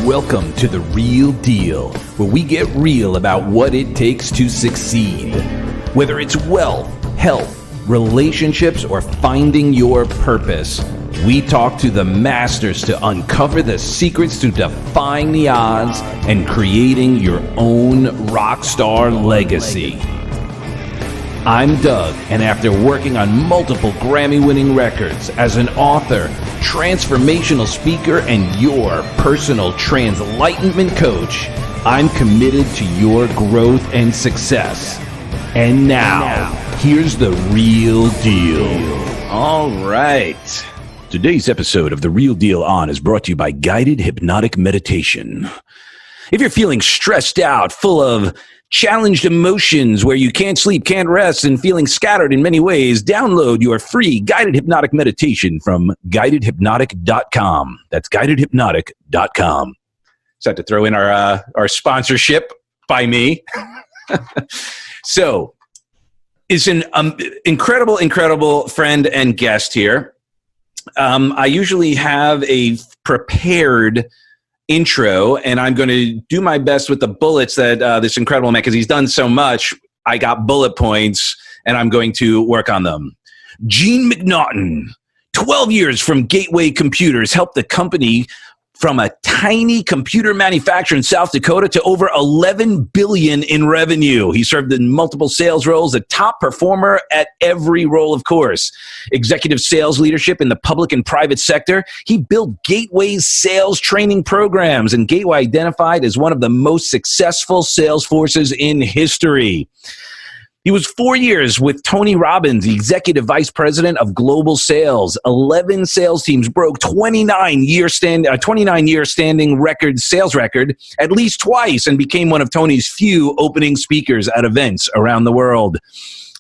Welcome to The Real Deal, where we get real about what it takes to succeed. Whether it's wealth, health, relationships, or finding your purpose, we talk to the masters to uncover the secrets to defying the odds and creating your own rock star legacy. I'm Doug, and after working on multiple Grammy-winning records as an author, transformational speaker, and your personal translightenment coach, I'm committed to your growth and success. And now, here's the real deal. All right. Today's episode of The Real Deal On is brought to you by Guided Hypnotic Meditation. If you're feeling stressed out, full of challenged emotions where you can't sleep, can't rest, and feeling scattered in many ways, download your free guided hypnotic meditation from guidedhypnotic.com. That's guidedhypnotic.com. So I have to throw in our sponsorship by me. So it's an incredible friend and guest here. I usually have a prepared intro, and I'm going to do my best with the bullets that this incredible man, because he's done so much, I got bullet points, and I'm going to work on them. Gene McNaughton, 12 years from Gateway Computers, helped the company from a tiny computer manufacturer in South Dakota to over $11 billion in revenue. He served in multiple sales roles, a top performer at every role, of course. Executive sales leadership in the public and private sector. He built Gateway's sales training programs, and Gateway identified as one of the most successful sales forces in history. He was 4 years with Tony Robbins, the Executive Vice President of Global Sales. 11 sales teams broke 29-year standing sales record at least twice, and became one of Tony's few opening speakers at events around the world.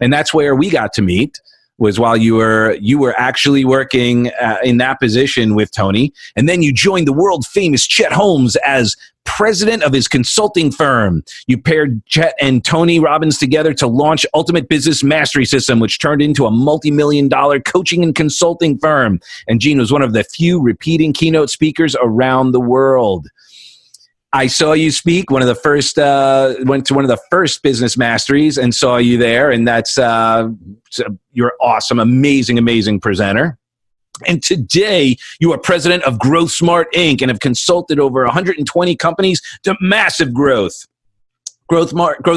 And that's where we got to meet, was while you were actually working in that position with Tony. And then you joined the world-famous Chet Holmes as president of his consulting firm. You paired Chet and Tony Robbins together to launch Ultimate Business Mastery System, which turned into a multi-million-dollar coaching and consulting firm. And Gene was one of the few repeating keynote speakers around the world. I saw you speak, went to one of the first business masteries and saw you there. And that's, you're awesome, amazing presenter. And today you are president of Growth Smart Inc. and have consulted over 120 companies to massive growth. Growth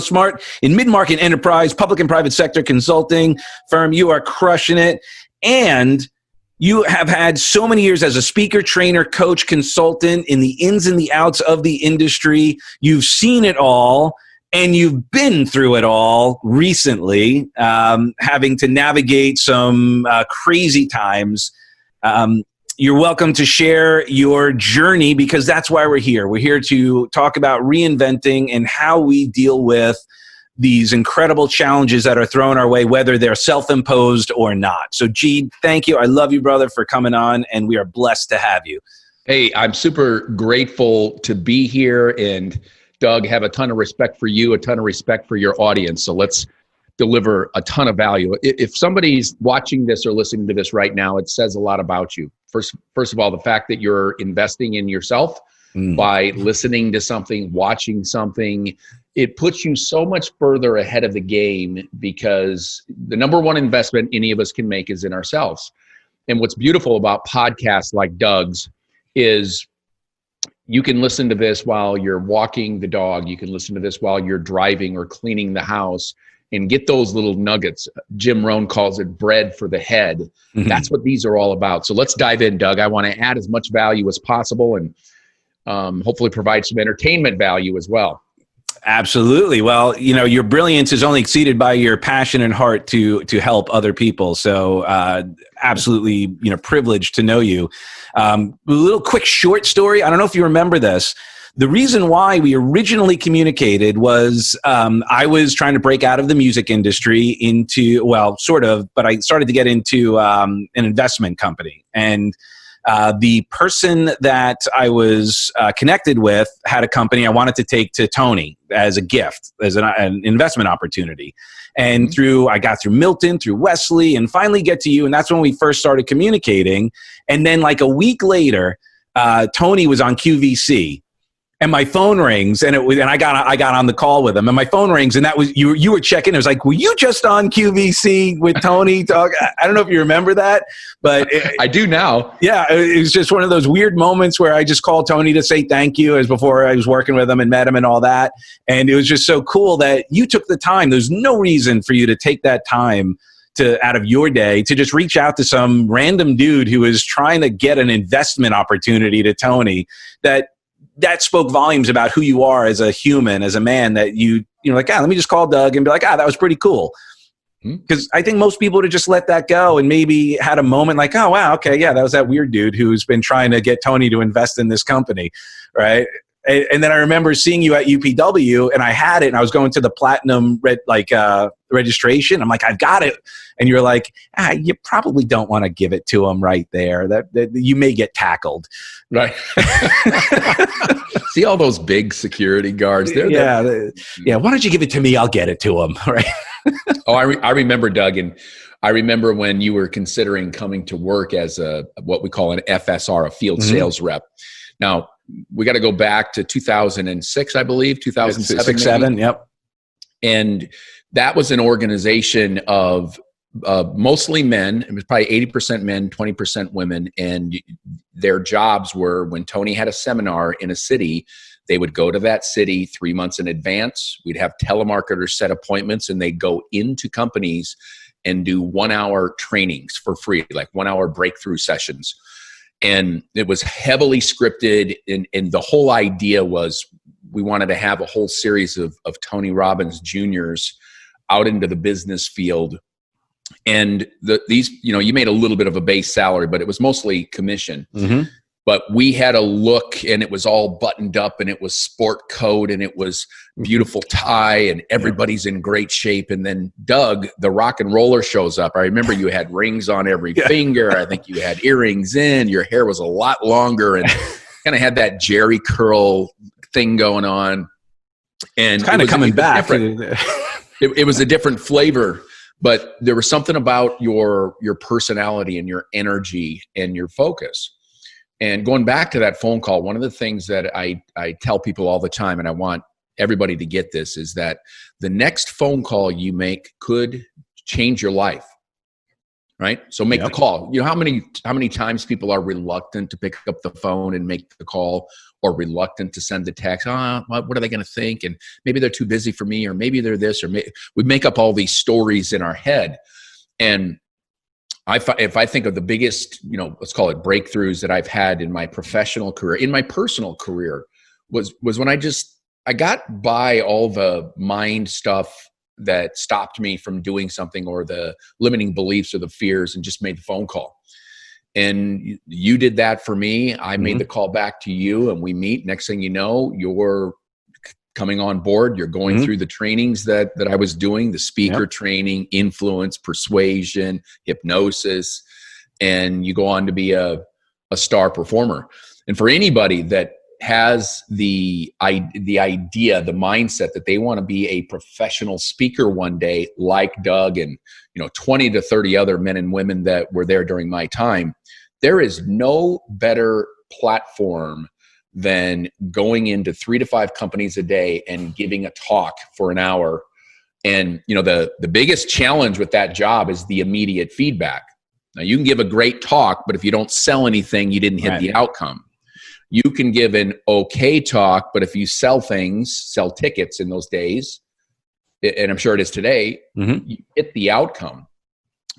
Smart in mid-market enterprise, public and private sector consulting firm. You are crushing it. And you have had so many years as a speaker, trainer, coach, consultant in the ins and the outs of the industry. You've seen it all, and you've been through it all recently, having to navigate some crazy times. You're welcome to share your journey, because that's why we're here. We're here to talk about reinventing and how we deal with these incredible challenges that are thrown our way, whether they're self-imposed or not. So, Gene, thank you. I love you, brother, for coming on, and we are blessed to have you. Hey, I'm super grateful to be here, and Doug, have a ton of respect for you, a ton of respect for your audience. So let's deliver a ton of value. If somebody's watching this or listening to this right now, it says a lot about you. First of all, the fact that you're investing in yourself by listening to something, watching something, it puts you so much further ahead of the game, because the number one investment any of us can make is in ourselves. And what's beautiful about podcasts like Doug's is you can listen to this while you're walking the dog. You can listen to this while you're driving or cleaning the house, and get those little nuggets. Jim Rohn calls it bread for the head. Mm-hmm. That's what these are all about. So let's dive in, Doug. I want to add as much value as possible, and hopefully provide some entertainment value as well. Absolutely. Well, your brilliance is only exceeded by your passion and heart to help other people. So absolutely, privileged to know you. A little quick short story. I don't know if you remember this. The reason why we originally communicated was I was trying to break out of the music industry but I started to get into an investment company. And the person that I was connected with had a company I wanted to take to Tony as a gift, as an investment opportunity. And I got through Milton, through Wesley, and finally get to you. And that's when we first started communicating. And then like a week later, Tony was on QVC. and my phone rings, and I got on the call with him, and my phone rings, and that was you were checking. It was like, were you just on QVC with Tony talk? I don't know if you remember that, but I do now. Yeah, it was just one of those weird moments where I just called Tony to say thank you, as before I was working with him and met him and all that, and it was just so cool that you took the time. There's no reason for you to take that time out of your day to just reach out to some random dude who is trying to get an investment opportunity to Tony. That spoke volumes about who you are as a human, as a man, that you know, like, let me just call Doug and be like, that was pretty cool. Because I think most people would have just let that go and maybe had a moment like, oh, wow, okay, yeah, that was that weird dude who's been trying to get Tony to invest in this company, right? And then I remember seeing you at UPW, and I had it, and I was going to the platinum registration. I'm like, I've got it. And you're like, you probably don't want to give it to him right there. That you may get tackled. Right. See all those big security guards there? Yeah. Why don't you give it to me? I'll get it to him. Right. I remember, Doug, and I remember when you were considering coming to work as what we call an FSR, a field sales rep. Now, we got to go back to 2006, I believe, 2007. 6, 7, yep. And that was an organization of mostly men. It was probably 80% men, 20% women. And their jobs were, when Tony had a seminar in a city, they would go to that city 3 months in advance. We'd have telemarketers set appointments, and they'd go into companies and do 1-hour trainings for free, like 1-hour breakthrough sessions. And it was heavily scripted. And the whole idea was we wanted to have a whole series of Tony Robbins Juniors out into the business field. And these, you made a little bit of a base salary, but it was mostly commission. But we had a look, and it was all buttoned up, and it was sport coat, and it was beautiful tie, and everybody's in great shape. And then Doug, the rock and roller, shows up. I remember you had rings on every finger. I think you had earrings in. Your hair was a lot longer, and kind of had that Jerry curl thing going on. And it's kind of coming back. It was a different flavor, but there was something about your personality and your energy and your focus. And going back to that phone call, one of the things that I tell people all the time, and I want everybody to get this, is that the next phone call you make could change your life, right? So make the call. You know how many times people are reluctant to pick up the phone and make the call, or reluctant to send the text? What are they going to think? And maybe they're too busy for me, or maybe they're this, or we make up all these stories in our head. And if I think of the biggest, let's call it breakthroughs that I've had in my professional career, in my personal career, was when I got by all the mind stuff that stopped me from doing something, or the limiting beliefs or the fears, and just made the phone call. And you did that for me. I made the call back to you, and we meet. Next thing you know, you're coming on board. You're going through the trainings that I was doing, the speaker training, influence, persuasion, hypnosis, and you go on to be a star performer. And for anybody that has the idea, the mindset that they want to be a professional speaker one day, like Doug and 20 to 30 other men and women that were there during my time, there is no better platform than going into 3 to 5 companies a day and giving a talk for an hour. And the biggest challenge with that job is the immediate feedback. Now, you can give a great talk, but if you don't sell anything, you didn't hit the outcome. You can give an okay talk, but if you sell tickets in those days, and I'm sure it is today, you hit the outcome.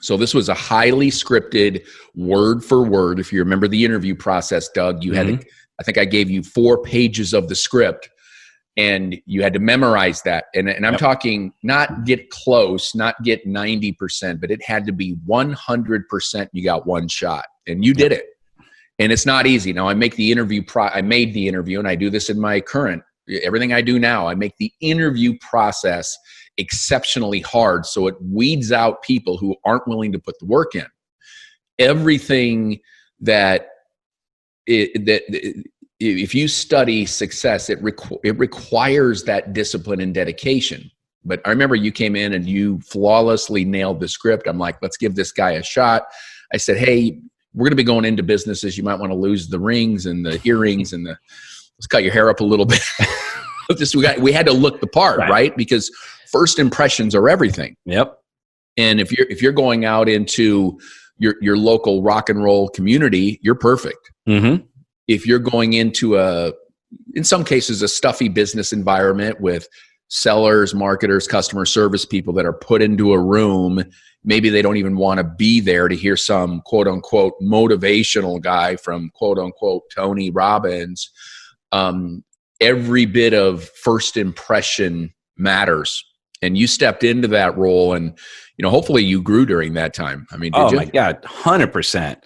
So this was a highly scripted, word for word. If you remember the interview process, Doug, you had I think I gave you 4 pages of the script, and you had to memorize that. And I'm talking not get close, not get 90%, but it had to be 100%. You got one shot, and you did it. And it's not easy. Now I make the interview. I made the interview, and I do this in my current, everything I do now. I make the interview process exceptionally hard, so it weeds out people who aren't willing to put the work in. Everything that if you study success, it requires that discipline and dedication. But I remember you came in and you flawlessly nailed the script. I'm like, let's give this guy a shot. I said, hey, we're going to be going into businesses. You might want to lose the rings and the earrings and let's cut your hair up a little bit. We had to look the part, right? Because first impressions are everything. Yep. And if you're going out into your local rock and roll community, you're perfect. Mm-hmm. If you're going into in some cases, a stuffy business environment with sellers, marketers, customer service people that are put into a room, maybe they don't even want to be there to hear some quote unquote motivational guy from quote unquote Tony Robbins. Every bit of first impression matters. And you stepped into that role, and hopefully you grew during that time. I mean, did you? Oh my God, 100%.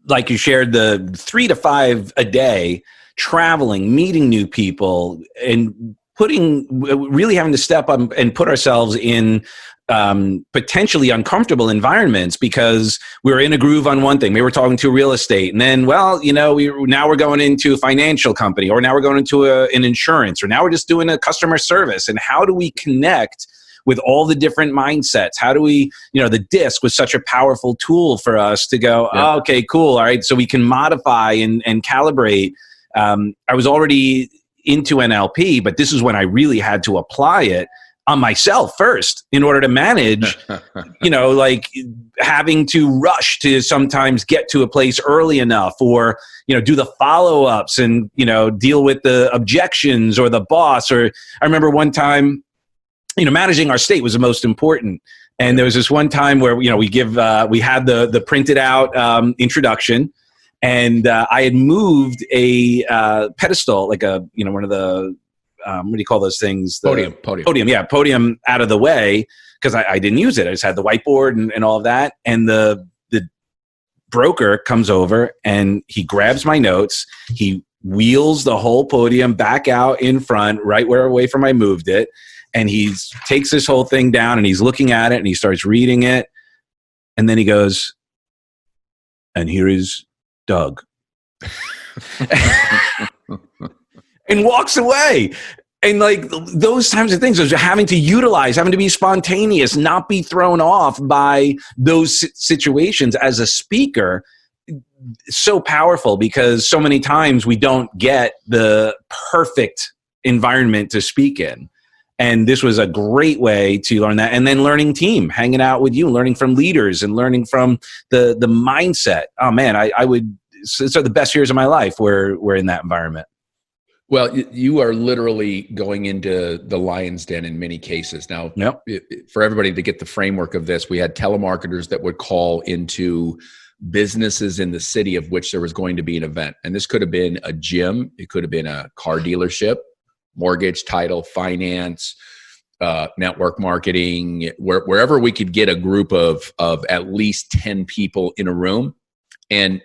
Like you shared, the 3 to 5 a day, traveling, meeting new people, and really having to step up and put ourselves in potentially uncomfortable environments because we were in a groove on one thing. We were talking to real estate, and then, now we're going into a financial company, or now we're going into an insurance, or now we're just doing a customer service. And how do we connect with all the different mindsets? How do we, the disc was such a powerful tool for us to go, oh, okay, cool. All right. So we can modify and calibrate. I was already into NLP, but this is when I really had to apply it on myself first in order to manage, like having to rush to sometimes get to a place early enough, or, do the follow-ups and, deal with the objections or the boss. Or I remember one time, managing our state was the most important. And there was this one time where, we had the printed out introduction, and I had moved a pedestal, like one of the, what do you call those things? Podium. Yeah, podium out of the way, because I didn't use it. I just had the whiteboard and all of that. And the broker comes over and he grabs my notes. He wheels the whole podium back out in front, right away from I moved it. And he takes this whole thing down and he's looking at it and he starts reading it. And then he goes, and here is Doug. And walks away. And like those types of things, having to utilize, having to be spontaneous, not be thrown off by those situations as a speaker, so powerful, because so many times we don't get the perfect environment to speak in. And this was a great way to learn that. And then learning team, hanging out with you, learning from leaders and learning from the mindset. Oh man, so the best years of my life were in that environment. Well, you are literally going into the lion's den in many cases. Now, for everybody to get the framework of this, we had telemarketers that would call into businesses in the city of which there was going to be an event. And this could have been a gym. It could have been a car dealership, mortgage, title, finance, network marketing, wherever we could get a group of at least 10 people in a room. And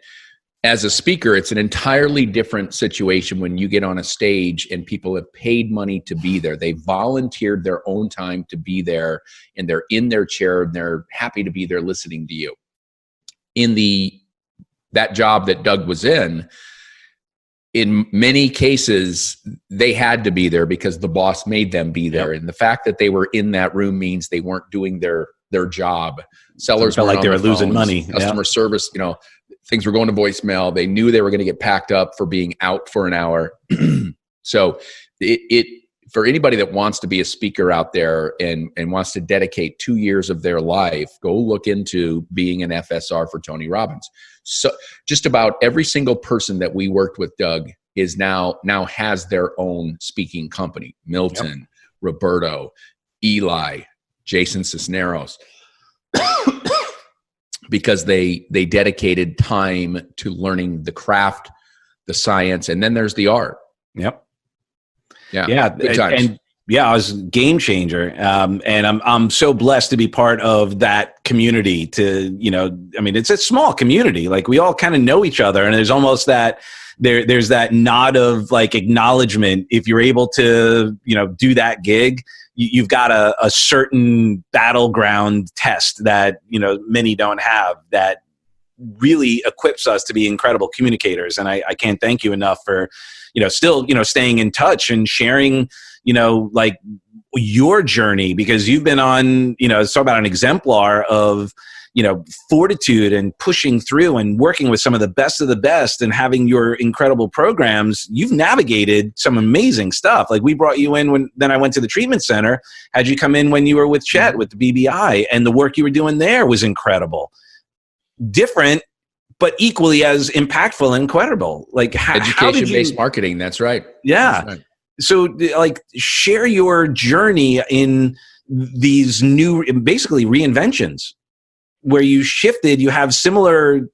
as a speaker, it's an entirely different situation when you get on a stage and people have paid money to be there. They volunteered their own time to be there, and they're in their chair and they're happy to be there listening to you. In that job that Doug was in many cases, they had to be there because the boss made them be there. And the fact that they were in that room means they weren't doing their job. Sellers felt like they were losing money. Customer service, things were going to voicemail. They knew they were going to get packed up for being out for an hour. So for anybody that wants to be a speaker out there and wants to dedicate 2 years of their life, go look into being an FSR for Tony Robbins. So just about every single person that we worked with, Doug, is now has their own speaking company. Milton, Roberto, Eli, Jason Cisneros. Because they dedicated time to learning the craft, the science, and then there's the art. Yep. Yeah. Good times. And I was a game changer. And I'm so blessed to be part of that community it's a small community. Like we all kind of know each other, and there's almost that there's that nod of like acknowledgement. If you're able to, do that gig, you've got a certain battleground test that, many don't have, that really equips us to be incredible communicators. And I can't thank you enough for, still, staying in touch and sharing, like your journey, because you've been on, talk about an exemplar of, fortitude and pushing through and working with some of the best and having your incredible programs. You've navigated some amazing stuff. Like we brought you in then I went to the treatment center, had you come in when you were with Chet with the BBI, and the work you were doing there was incredible. Different, but equally as impactful and incredible. Like education-based marketing. That's right. Yeah. That's right. So like share your journey in these new, basically reinventions, where you shifted. You have similar,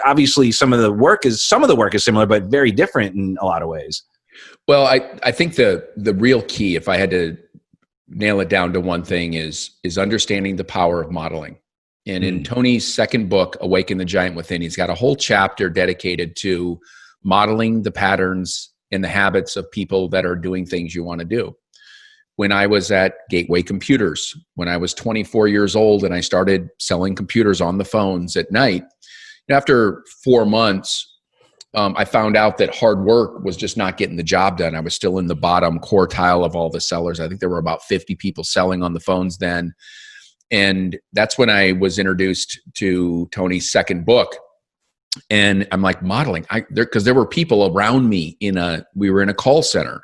obviously some of the work is similar, but very different in a lot of ways. Well, I think the real key, if I had to nail it down to one thing, is understanding the power of modeling. And in Tony's second book, Awaken the Giant Within, he's got a whole chapter dedicated to modeling the patterns and the habits of people that are doing things you want to do. When I was at Gateway Computers, when I was 24 years old and I started selling computers on the phones at night, after 4 months, I found out that hard work was just not getting the job done. I was still in the bottom quartile of all the sellers. I think there were about 50 people selling on the phones then. And that's when I was introduced to Tony's second book. And I'm like, modeling, because there were people around me we were in a call center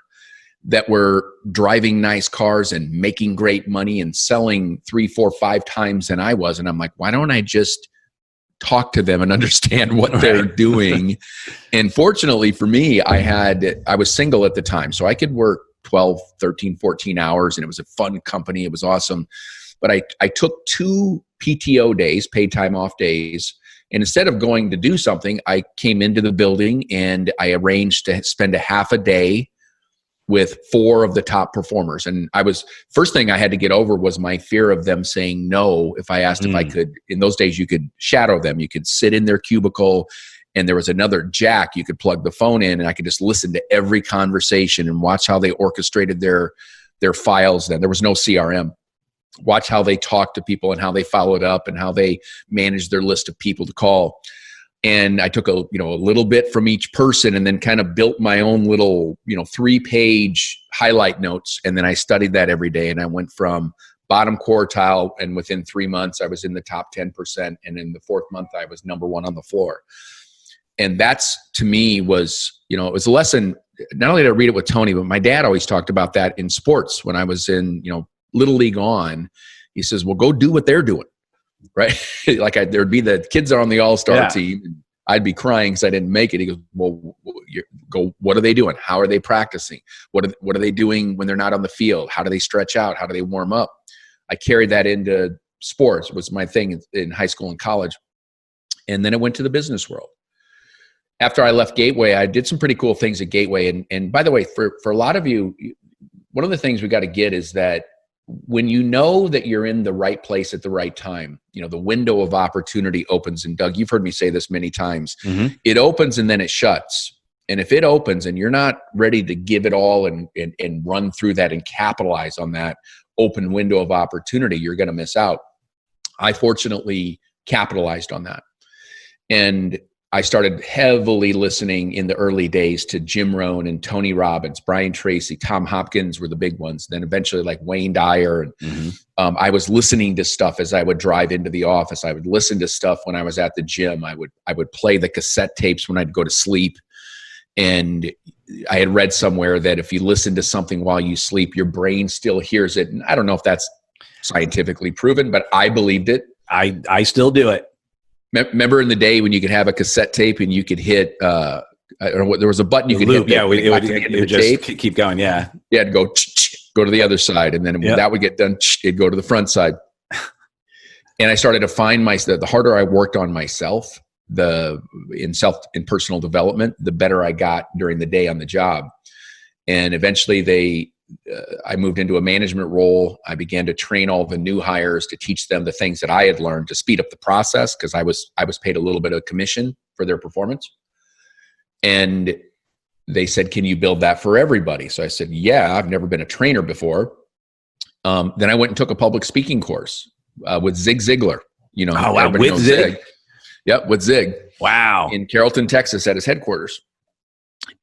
that were driving nice cars and making great money and selling 3, 4, 5 times than I was. And I'm like, why don't I just talk to them and understand what they're doing? And fortunately for me, I was single at the time, so I could work 12, 13, 14 hours, and it was a fun company. It was awesome. But I took 2 PTO days, paid time off days. And instead of going to do something, I came into the building and I arranged to spend a half a day with 4 of the top performers. And first thing I had to get over was my fear of them saying no if I asked if I could. In those days, you could shadow them. You could sit in their cubicle, and there was another jack you could plug the phone in, and I could just listen to every conversation and watch how they orchestrated their files then. There was no CRM. Watch how they talked to people and how they followed up and how they managed their list of people to call. And I took a little bit from each person and then kind of built my own little, 3-page highlight notes. And then I studied that every day. And I went from bottom quartile, and within 3 months, I was in the top 10%. And in the 4th month, I was number 1 on the floor. And that's, to me, was, it was a lesson. Not only did I read it with Tony, but my dad always talked about that in sports when I was in, Little League on. He says, well, go do what they're doing. Right? Like there'd be the kids are on the all-star team. And I'd be crying because I didn't make it. He goes, well, what are they doing? How are they practicing? What are they doing when they're not on the field? How do they stretch out? How do they warm up? I carried that into sports. It was my thing in high school and college. And then it went to the business world. After I left Gateway, I did some pretty cool things at Gateway. And by the way, for a lot of you, one of the things we got to get is that when you know that you're in the right place at the right time, the window of opportunity opens. And Doug, you've heard me say this many times. It opens and then it shuts. And if it opens and you're not ready to give it all and run through that and capitalize on that open window of opportunity, you're going to miss out. I fortunately capitalized on that. And I started heavily listening in the early days to Jim Rohn and Tony Robbins, Brian Tracy, Tom Hopkins were the big ones. Then eventually like Wayne Dyer. And I was listening to stuff as I would drive into the office. I would listen to stuff when I was at the gym. I would play the cassette tapes when I'd go to sleep. And I had read somewhere that if you listen to something while you sleep, your brain still hears it. And I don't know if that's scientifically proven, but I believed it. I still do it. Remember in the day when you could have a cassette tape and you could hit, I don't know what, there was a button you could loop, hit. Yeah, it would just keep going. Yeah. You had to go to the other side. And then when that would get done, it'd go to the front side. And I started to find the harder I worked on myself, in personal development, the better I got during the day on the job. And eventually I moved into a management role. I began to train all the new hires to teach them the things that I had learned to speed up the process, because I was paid a little bit of commission for their performance. And they said, can you build that for everybody? So I said, yeah, I've never been a trainer before. Then I went and took a public speaking course with Zig Ziglar. Oh, wow. With Zig? Yep, with Zig. Wow. In Carrollton, Texas at his headquarters.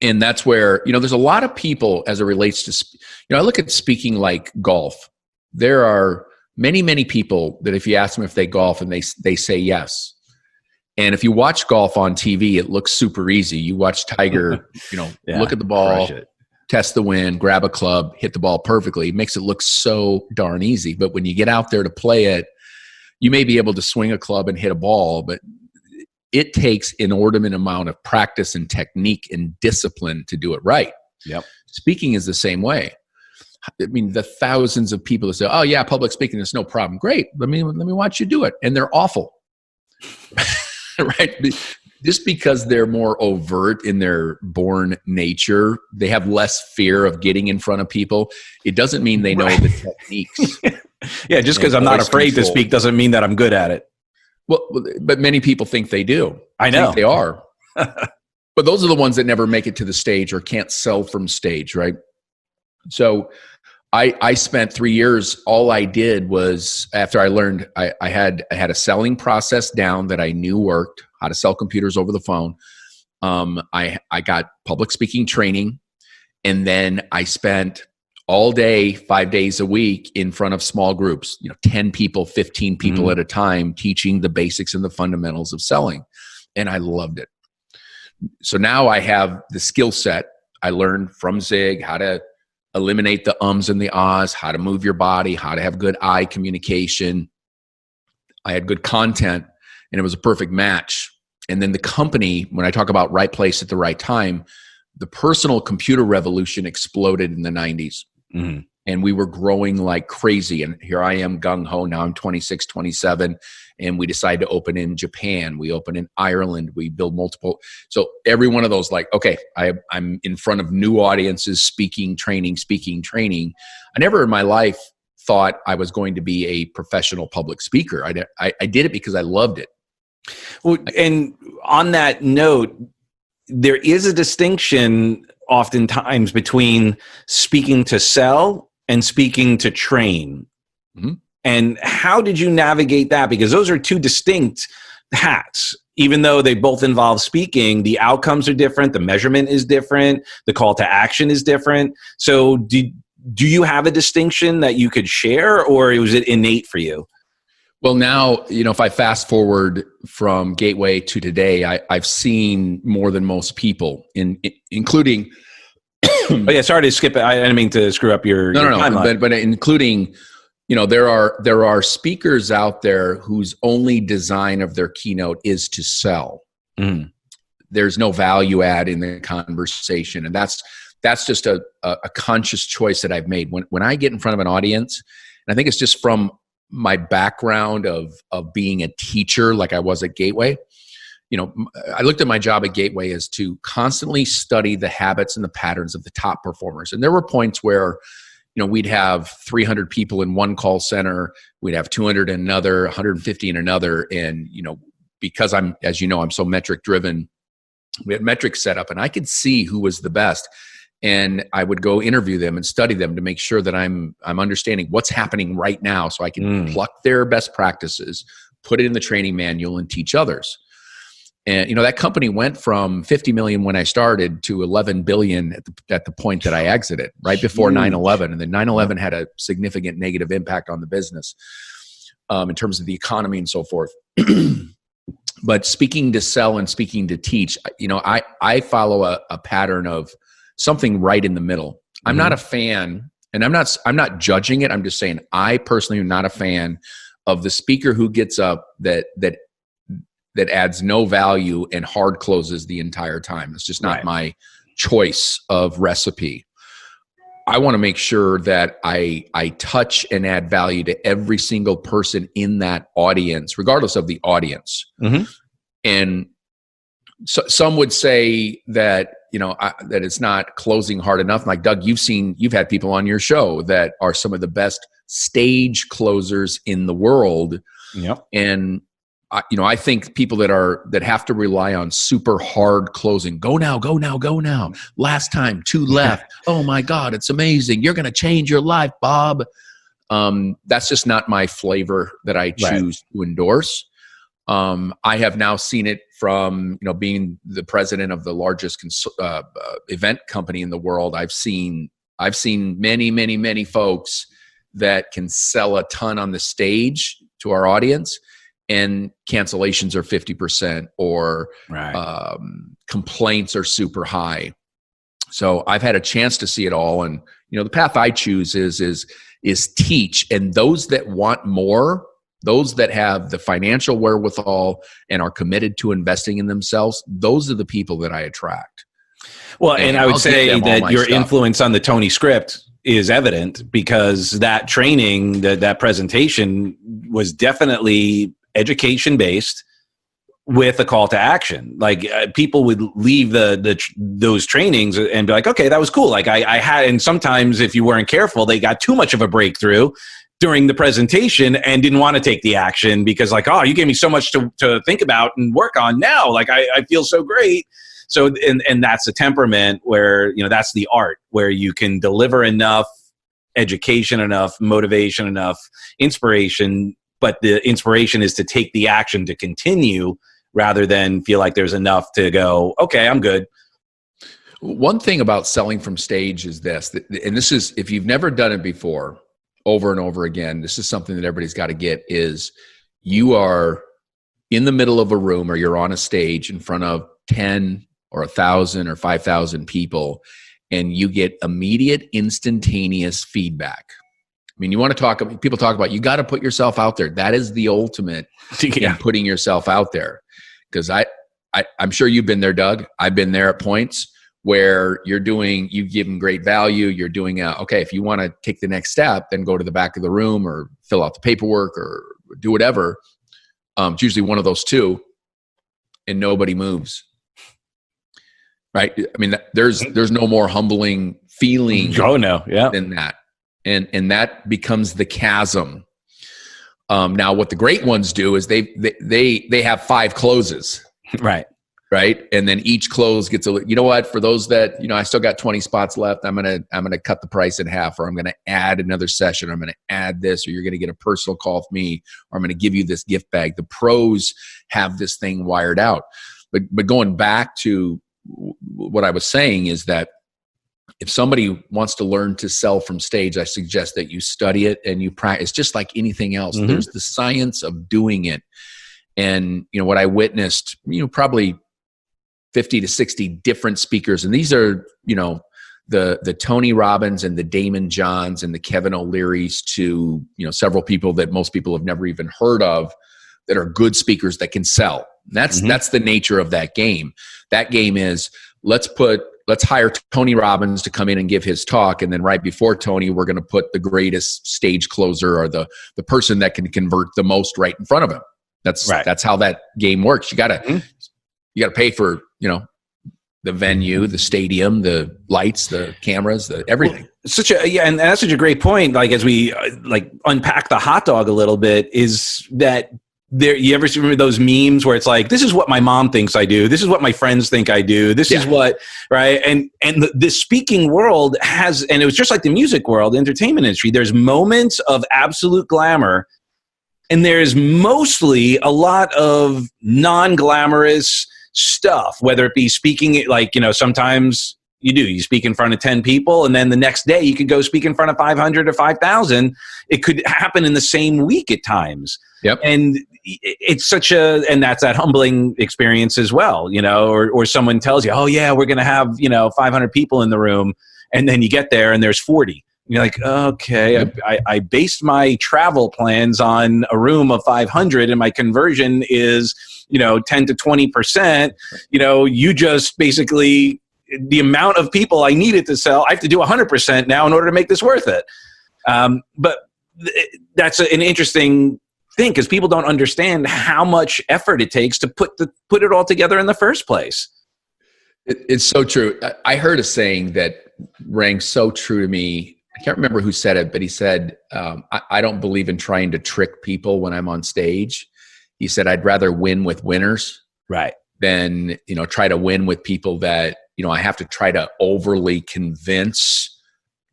And that's where, there's a lot of people as it relates to, I look at speaking like golf. There are many, many people that if you ask them if they golf and they say yes. And if you watch golf on TV, it looks super easy. You watch Tiger, look at the ball, test the wind, grab a club, hit the ball perfectly. It makes it look so darn easy. But when you get out there to play it, you may be able to swing a club and hit a ball, but it takes an inordinate amount of practice and technique and discipline to do it right. Yep. Speaking is the same way. I mean, the thousands of people that say, "Oh yeah, public speaking is no problem." Great. Let me watch you do it. And they're awful. Right? Just because they're more overt in their born nature, they have less fear of getting in front of people. It doesn't mean they know the techniques. Yeah, just because I'm not afraid to speak doesn't mean that I'm good at it. Well, but many people think they do. I know. Think they are. But those are the ones that never make it to the stage or can't sell from stage, right? So I spent 3 years, all I did was, after I learned, I had a selling process down that I knew worked, how to sell computers over the phone. I got public speaking training, and then I spent all day, 5 days a week in front of small groups, 10 people, 15 people at a time, teaching the basics and the fundamentals of selling. And I loved it. So now I have the skill set. I learned from Zig how to eliminate the ums and the ahs, how to move your body, how to have good eye communication. I had good content, and it was a perfect match. And then the company, when I talk about right place at the right time, the personal computer revolution exploded in the 90s. Mm-hmm. And we were growing like crazy. And here I am, gung-ho. Now I'm 26, 27. And we decided to open in Japan. We open in Ireland. We build multiple. So every one of those, like, okay, I'm in front of new audiences, speaking, training. I never in my life thought I was going to be a professional public speaker. I did it because I loved it. Well, and on that note, there is a distinction oftentimes between speaking to sell and speaking to train. Mm-hmm. And how did you navigate that? Because those are two distinct hats. Even though they both involve speaking, the outcomes are different, the measurement is different, the call to action is different. So do you have a distinction that you could share, or was it innate for you? Well, now, if I fast forward from Gateway to today, I've seen more than most people, including. Oh yeah, sorry to skip it. I didn't mean to screw up your timeline. But including, there are speakers out there whose only design of their keynote is to sell. Mm. There's no value add in the conversation, and that's just a conscious choice that I've made. When I get in front of an audience, and I think it's just from my background of being a teacher, like I was at Gateway. I looked at my job at Gateway as to constantly study the habits and the patterns of the top performers. And there were points where, we'd have 300 people in one call center, we'd have 200 in another, 150 in another. And, because I'm so metric driven, we had metrics set up, and I could see who was the best. And I would go interview them and study them to make sure that I'm understanding what's happening right now, so I can pluck their best practices, put it in the training manual, and teach others. And that company went from 50 million when I started to 11 billion at the point that I exited, right before 9/11. And then 9/11 had a significant negative impact on the business in terms of the economy and so forth. But speaking to sell and speaking to teach, I follow a pattern of something right in the middle. I'm not a fan, and I'm not judging it. I'm just saying I personally am not a fan of the speaker who gets up that adds no value and hard closes the entire time. It's just not my choice of recipe. I want to make sure that I touch and add value to every single person in that audience, regardless of the audience. Mm-hmm. And so, some would say that, that it's not closing hard enough. Like, Doug, you've had people on your show that are some of the best stage closers in the world. Yep. And I think people that have to rely on super hard closing, go now, last time, 2 left. Oh my God, it's amazing. You're going to change your life, Bob. That's just not my flavor that I choose to endorse. I have now seen it from, being the president of the largest event company in the world. I've seen many, many, many folks that can sell a ton on the stage to our audience, and cancellations are 50%, or Right. Complaints are super high. So I've had a chance to see it all, and the path I choose is teach, and those that want more, those that have the financial wherewithal and are committed to investing in themselves, those are the people that I attract. Well, and I would I'll give say them all that my your stuff. influence on the Tony script is evident, because that training, that presentation was definitely education based with a call to action. Like people would leave those trainings and be like, okay, that was cool. Like I had, and sometimes if you weren't careful, they got too much of a breakthrough during the presentation and didn't want to take the action because like, oh, you gave me so much to think about and work on now. Like I feel so great. So, and that's the temperament where, that's the art where you can deliver enough education, enough motivation, enough inspiration, but the inspiration is to take the action to continue rather than feel like there's enough to go, okay, I'm good. One thing about selling from stage is this, and this is, if you've never done it before, over and over again, this is something that everybody's got to get, is you are in the middle of a room, or you're on a stage in front of 10 or 1,000 or 5,000 people, and you get immediate, instantaneous feedback. I mean, people talk about, you got to put yourself out there. That is the ultimate in putting yourself out there. Because I'm sure you've been there, Doug. I've been there at points where you give them great value. You're doing okay, if you want to take the next step, then go to the back of the room or fill out the paperwork or do whatever. It's usually one of those two, and nobody moves. Right? I mean, there's no more humbling feeling than that. And that becomes the chasm. Now, what the great ones do is they have 5 closes. Right. And then each close gets for those that, I still got 20 spots left. I'm going to cut the price in half, or I'm going to add another session. I'm going to add this, or you're going to get a personal call from me, or I'm going to give you this gift bag. The pros have this thing wired out. But going back to what I was saying is that if somebody wants to learn to sell from stage, I suggest that you study it and you practice, just like anything else. Mm-hmm. There's the science of doing it. And, what I witnessed, probably 50 to 60 different speakers. And these are, the Tony Robbins and the Damon Johns and the Kevin O'Learys, to, several people that most people have never even heard of, that are good speakers that can sell. That's the nature of that game. That game is, let's hire Tony Robbins to come in and give his talk, and then right before Tony, we're going to put the greatest stage closer, or the person that can convert the most, right in front of him. That's how that game works. You gotta pay for, the venue, the stadium, the lights, the cameras, the everything. And that's such a great point. Like, as we unpack the hot dog a little bit, is that you ever remember those memes where it's like, this is what my mom thinks I do, this is what my friends think I do, this is what, right? And the speaking world has, and it was just like the music world, entertainment industry, there's moments of absolute glamour, and there's mostly a lot of non-glamorous stuff, whether it be speaking, sometimes you speak in front of 10 people, and then the next day you could go speak in front of 500 or 5,000. It could happen in the same week at times. Yep. And it's and that's that humbling experience as well, or someone tells you, oh yeah, we're going to have, 500 people in the room. And then you get there and there's 40. And you're like, okay, I based my travel plans on a room of 500 and my conversion is, 10 to 20%. You just basically, the amount of people I needed to sell, I have to do 100% now in order to make this worth it. But that's an interesting thing, because people don't understand how much effort it takes to put it all together in the first place. It's so true. I heard a saying that rang so true to me. I can't remember who said it, but he said, I don't believe in trying to trick people when I'm on stage. He said, I'd rather win with winners, right, than, try to win with people that, I have to try to overly convince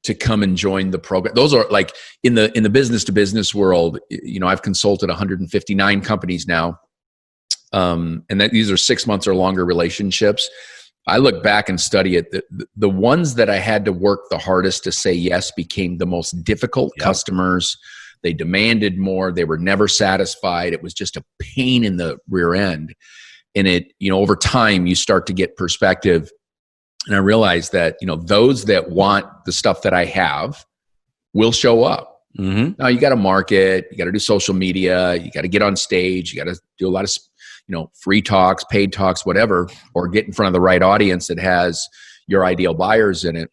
to come and join the program. Those are like in the business to business world. I've consulted 159 companies now, and that these are 6 months or longer relationships. I look back and study it. The ones that I had to work the hardest to say yes became the most difficult customers. They demanded more. They were never satisfied. It was just a pain in the rear end. And it, over time you start to get perspective. And I realized that, those that want the stuff that I have will show up. Mm-hmm. Now you got to market, you got to do social media, you got to get on stage, you got to do a lot of, free talks, paid talks, whatever, or get in front of the right audience that has your ideal buyers in it.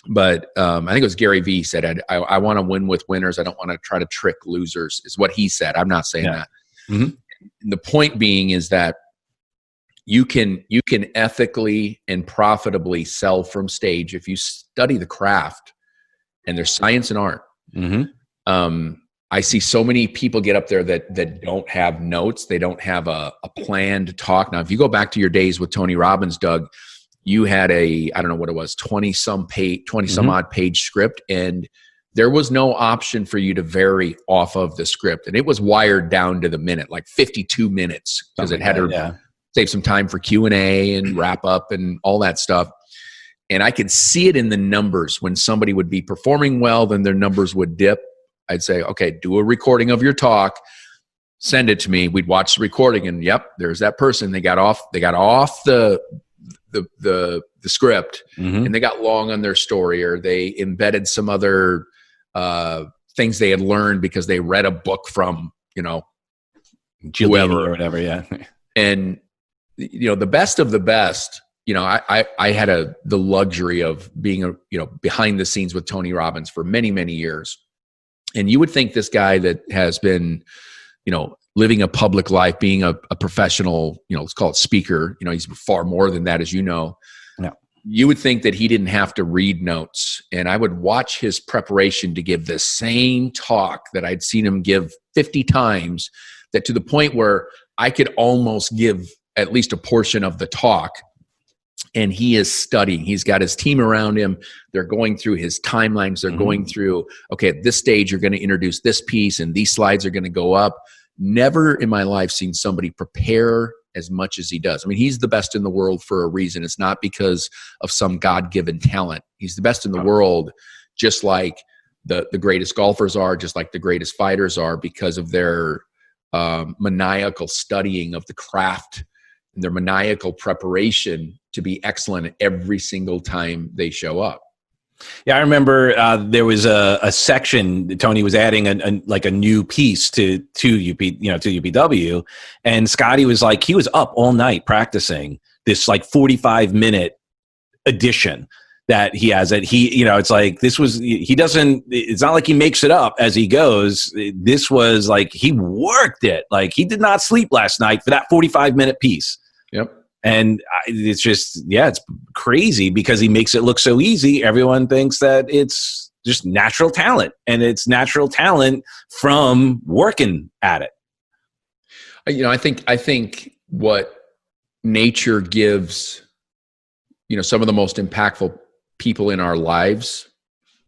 But I think it was Gary Vee said, I want to win with winners. I don't want to try to trick losers, is what he said. I'm not saying that. Mm-hmm. And the point being is that you can ethically and profitably sell from stage if you study the craft, and there's science and art. Mm-hmm. I see so many people get up there that don't have notes. They don't have a plan to talk. Now, if you go back to your days with Tony Robbins, Doug, you had I don't know what it was, 20 some odd page script, and there was no option for you to vary off of the script. And it was wired down to the minute, like 52 minutes, because it had to save some time for Q&A and wrap up and all that stuff. And I could see it in the numbers. When somebody would be performing well, then their numbers would dip. I'd say, okay, do a recording of your talk, send it to me. We'd watch the recording, and yep, there's that person. They got off the script, and they got long on their story, or they embedded some other things they had learned because they read a book from, whoever or whatever. Yeah. And, the best of the best, I had the luxury of being behind the scenes with Tony Robbins for many, many years. And you would think this guy that has been, living a public life, being a professional, let's call it speaker, he's far more than that, as you know. Yeah. You would think that he didn't have to read notes. And I would watch his preparation to give the same talk that I'd seen him give 50 times, that to the point where I could almost give at least a portion of the talk. And he is studying. He's got his team around him. They're going through his timelines. They're going through, okay, at this stage, you're going to introduce this piece, and these slides are going to go up. Never in my life seen somebody prepare as much as he does. I mean, he's the best in the world for a reason. It's not because of some God-given talent. He's the best in the world, just like the greatest golfers are, just like the greatest fighters are, because of their maniacal studying of the craft and their maniacal preparation to be excellent every single time they show up. Yeah, I remember there was a section Tony was adding a new piece to UPW, and Scotty was like, he was up all night practicing this 45-minute edition that he has. That it's like, this was, he doesn't, it's not like he makes it up as he goes. This was like, he worked it. Like, he did not sleep last night for that 45-minute piece. Yep. And it's just, it's crazy because he makes it look so easy. Everyone thinks that it's just natural talent, and it's natural talent from working at it. I think what nature gives, some of the most impactful people in our lives,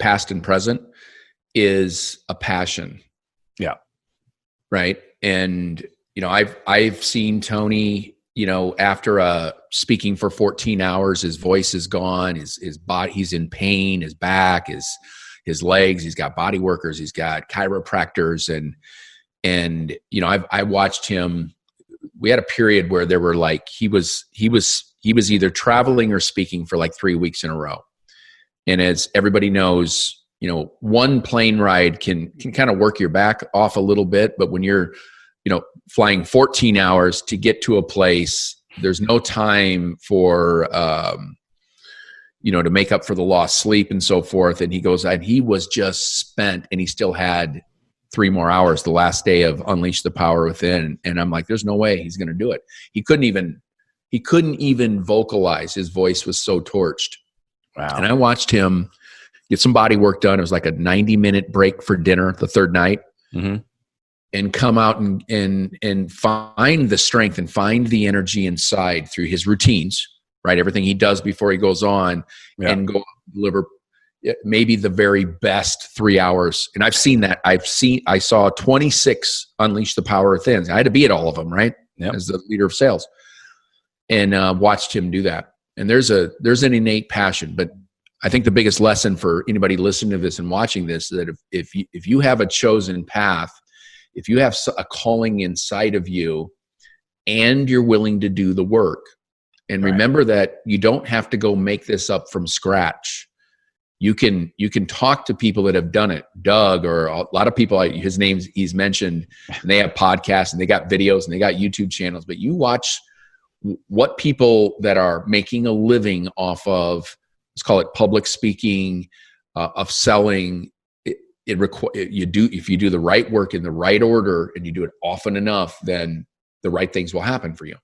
past and present, is a passion. Yeah. Right. And, I've seen Tony, after speaking for 14 hours, his voice is gone, his body, he's in pain, his back, his legs, he's got body workers, he's got chiropractors. And, I watched him. We had a period where there were he was either traveling or speaking for 3 weeks in a row. And as everybody knows, one plane ride can kind of work your back off a little bit, but when you're, flying 14 hours to get to a place, there's no time for, to make up for the lost sleep and so forth. And he goes, and he was just spent, and he still had 3 more hours the last day of Unleash the Power Within. And I'm like, there's no way he's going to do it. He couldn't even vocalize. His voice was so torched. Wow. And I watched him get some body work done. It was like a 90-minute break for dinner the third night. Mm-hmm. And come out and find the strength and find the energy inside through his routines, right? Everything he does before he goes on, and go deliver maybe the very best 3 hours. And I've seen that. I saw 26 Unleash the Power Within. I had to be at all of them, right? Yep. as the leader of sales, and watched him do that. And there's an innate passion, but I think the biggest lesson for anybody listening to this and watching this is that if you have a chosen path, if you have a calling inside of you, and you're willing to do the work, and remember that you don't have to go make this up from scratch. You can talk to people that have done it. Doug, or a lot of people, he's mentioned, and they have podcasts and they got videos and they got YouTube channels, but you watch what people that are making a living off of, let's call it public speaking, of selling. If you do the right work in the right order and you do it often enough, then the right things will happen for you.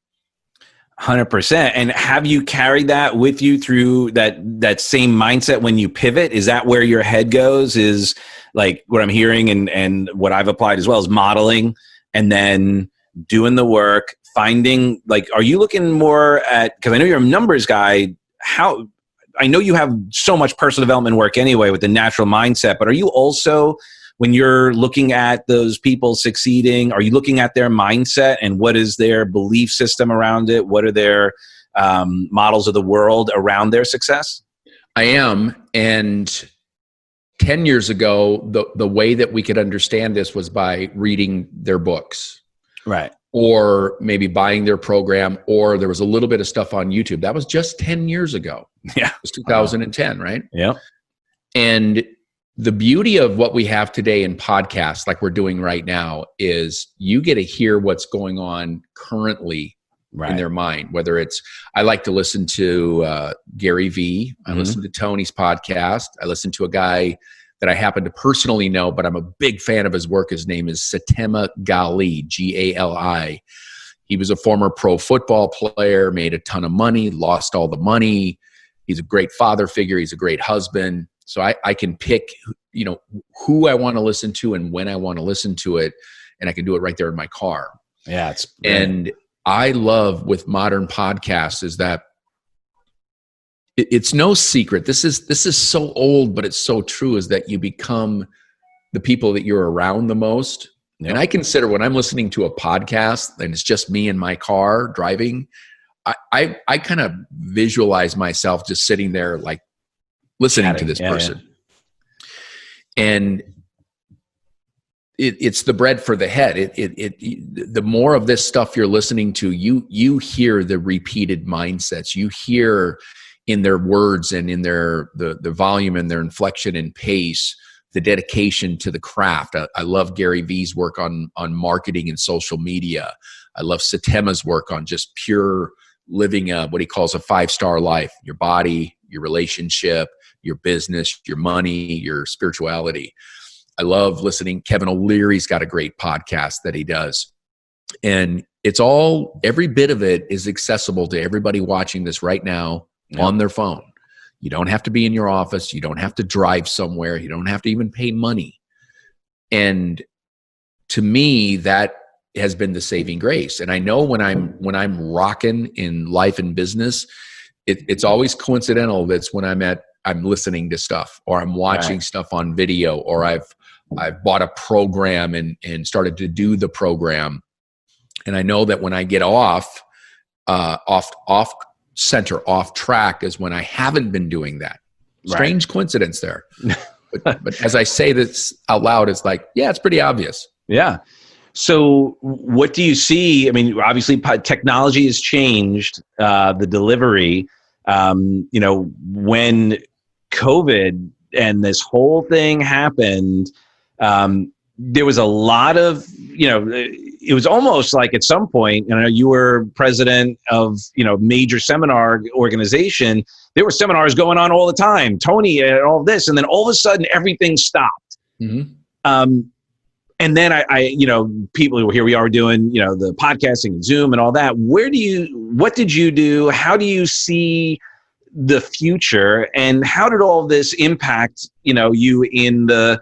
100%. And have you carried that with you through that same mindset when you pivot? Is that where your head goes? Is like what I'm hearing and what I've applied as well is modeling and then doing the work, finding, like, are you looking more at, because I know you're a numbers guy, I know you have so much personal development work anyway with the natural mindset, but are you also, when you're looking at those people succeeding, are you looking at their mindset and what is their belief system around it? What are their models of the world around their success? I am. And 10 years ago, the way that we could understand this was by reading their books. Right. Or maybe buying their program, or there was a little bit of stuff on YouTube. That was just 10 years ago. Yeah. It was 2010, right? Yeah. And the beauty of what we have today in podcasts, like we're doing right now, is you get to hear what's going on currently in their mind. Whether it's, I like to listen to Gary Vee. I listen to Tony's podcast. I listen to a guy that I happen to personally know, but I'm a big fan of his work. His name is Satema Gali, Gali. He was a former pro football player, made a ton of money, lost all the money. He's a great father figure. He's a great husband. So I can pick, who I want to listen to and when I want to listen to it, and I can do it right there in my car. Yeah, and I love with modern podcasts is that it's no secret. This is so old, but it's so true, is that you become the people that you're around the most. Yep. And I consider when I'm listening to a podcast and it's just me in my car driving, I kind of visualize myself just sitting there like listening to this person. Yeah. And it's the bread for the head. The more of this stuff you're listening to, you hear the repeated mindsets. You hear in their words and in their the volume and their inflection and pace, the dedication to the craft. I love Gary Vee's work on marketing and social media. I love Satema's work on just pure living what he calls a 5-star life: your body, your relationship, your business, your money, your spirituality. I love listening. Kevin O'Leary's got a great podcast that he does. And every bit of it is accessible to everybody watching this right now on their phone. You don't have to be in your office. You don't have to drive somewhere. You don't have to even pay money. And to me, that has been the saving grace. And I know when I'm rocking in life and business, it's always coincidental. That's when I'm listening to stuff, or I'm watching stuff on video, or I've bought a program and started to do the program. And I know that when I get off center, off track, is when I haven't been doing that. Strange coincidence there. but as I say this out loud, it's like, yeah, it's pretty obvious. Yeah. So what do you see? I mean, obviously technology has changed the delivery. When COVID and this whole thing happened, there was a lot of, it was almost like at some point, you were president of, major seminar organization. There were seminars going on all the time, Tony and all this. And then all of a sudden everything stopped. Mm-hmm. And then people, here we are doing, the podcasting and Zoom and all that. What did you do? How do you see the future, and how did all this impact, you in the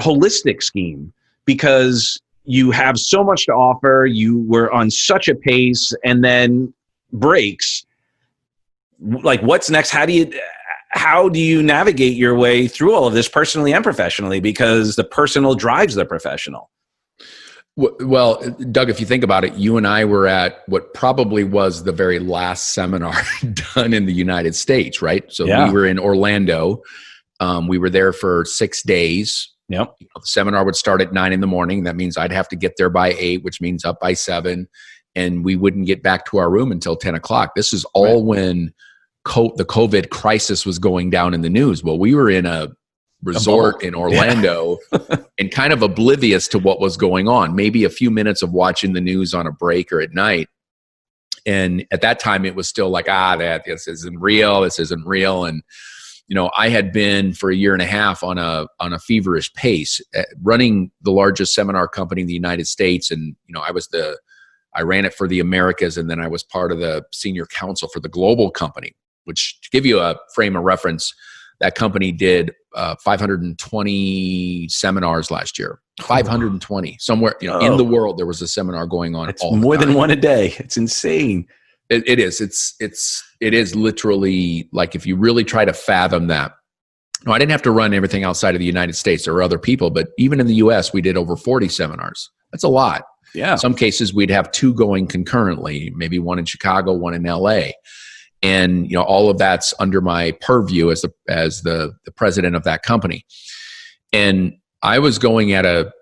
holistic scheme? Because you have so much to offer, you were on such a pace, and then breaks. Like, what's next? How do you navigate your way through all of this personally and professionally? Because the personal drives the professional. Well, Doug, if you think about it, you and I were at what probably was the very last seminar done in the United States, right? So we were in Orlando. We were there for 6 days. Yep. The seminar would start at 9 a.m. That means I'd have to get there by 8, which means up by 7. And we wouldn't get back to our room until 10 o'clock. This is all when the COVID crisis was going down in the news. Well, we were in a resort in Orlando and kind of oblivious to what was going on. Maybe a few minutes of watching the news on a break or at night. And at that time, it was still like, this isn't real. This isn't real. And, I had been for a year and a half on a feverish pace, running the largest seminar company in the United States. And, I ran it for the Americas, and then I was part of the senior counsel for the global company, which, to give you a frame of reference, that company did 520 seminars last year. 520 somewhere, in the world, there was a seminar going on. It's more than one a day. It's insane. It is. It is literally, like, if you really try to fathom that. No, I didn't have to run everything outside of the United States. There were other people, but even in the US, we did over 40 seminars. That's a lot. Yeah. In some cases, we'd have 2 going concurrently, maybe one in Chicago, one in LA. And, all of that's under my purview as the president of that company. And I was going at a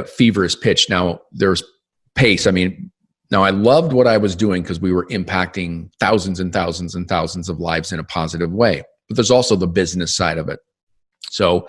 feverish pitch. Now, there's pace. Now I loved what I was doing because we were impacting thousands and thousands and thousands of lives in a positive way. But there's also the business side of it. So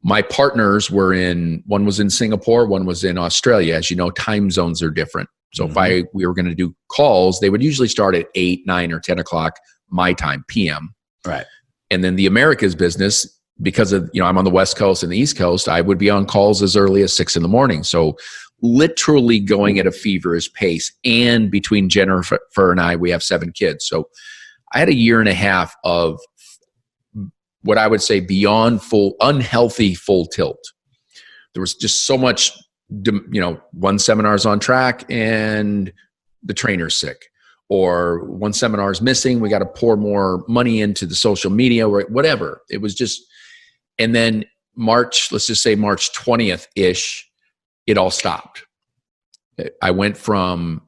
my partners one was in Singapore, one was in Australia. As you know, time zones are different. So if we were going to do calls, they would usually start at 8, 9, or 10 o'clock my time, PM. Right. And then the Americas business, because of, I'm on the West Coast and the East Coast, I would be on calls as early as 6 a.m. So literally going at a feverish pace. And between Jennifer and I, we have 7 kids. So I had a year and a half of what I would say beyond unhealthy full tilt. There was just so much, one seminar's on track and the trainer's sick, or one seminar's missing. We got to pour more money into the social media or whatever. It was just, and then let's just say March 20th-ish, it all stopped. I went from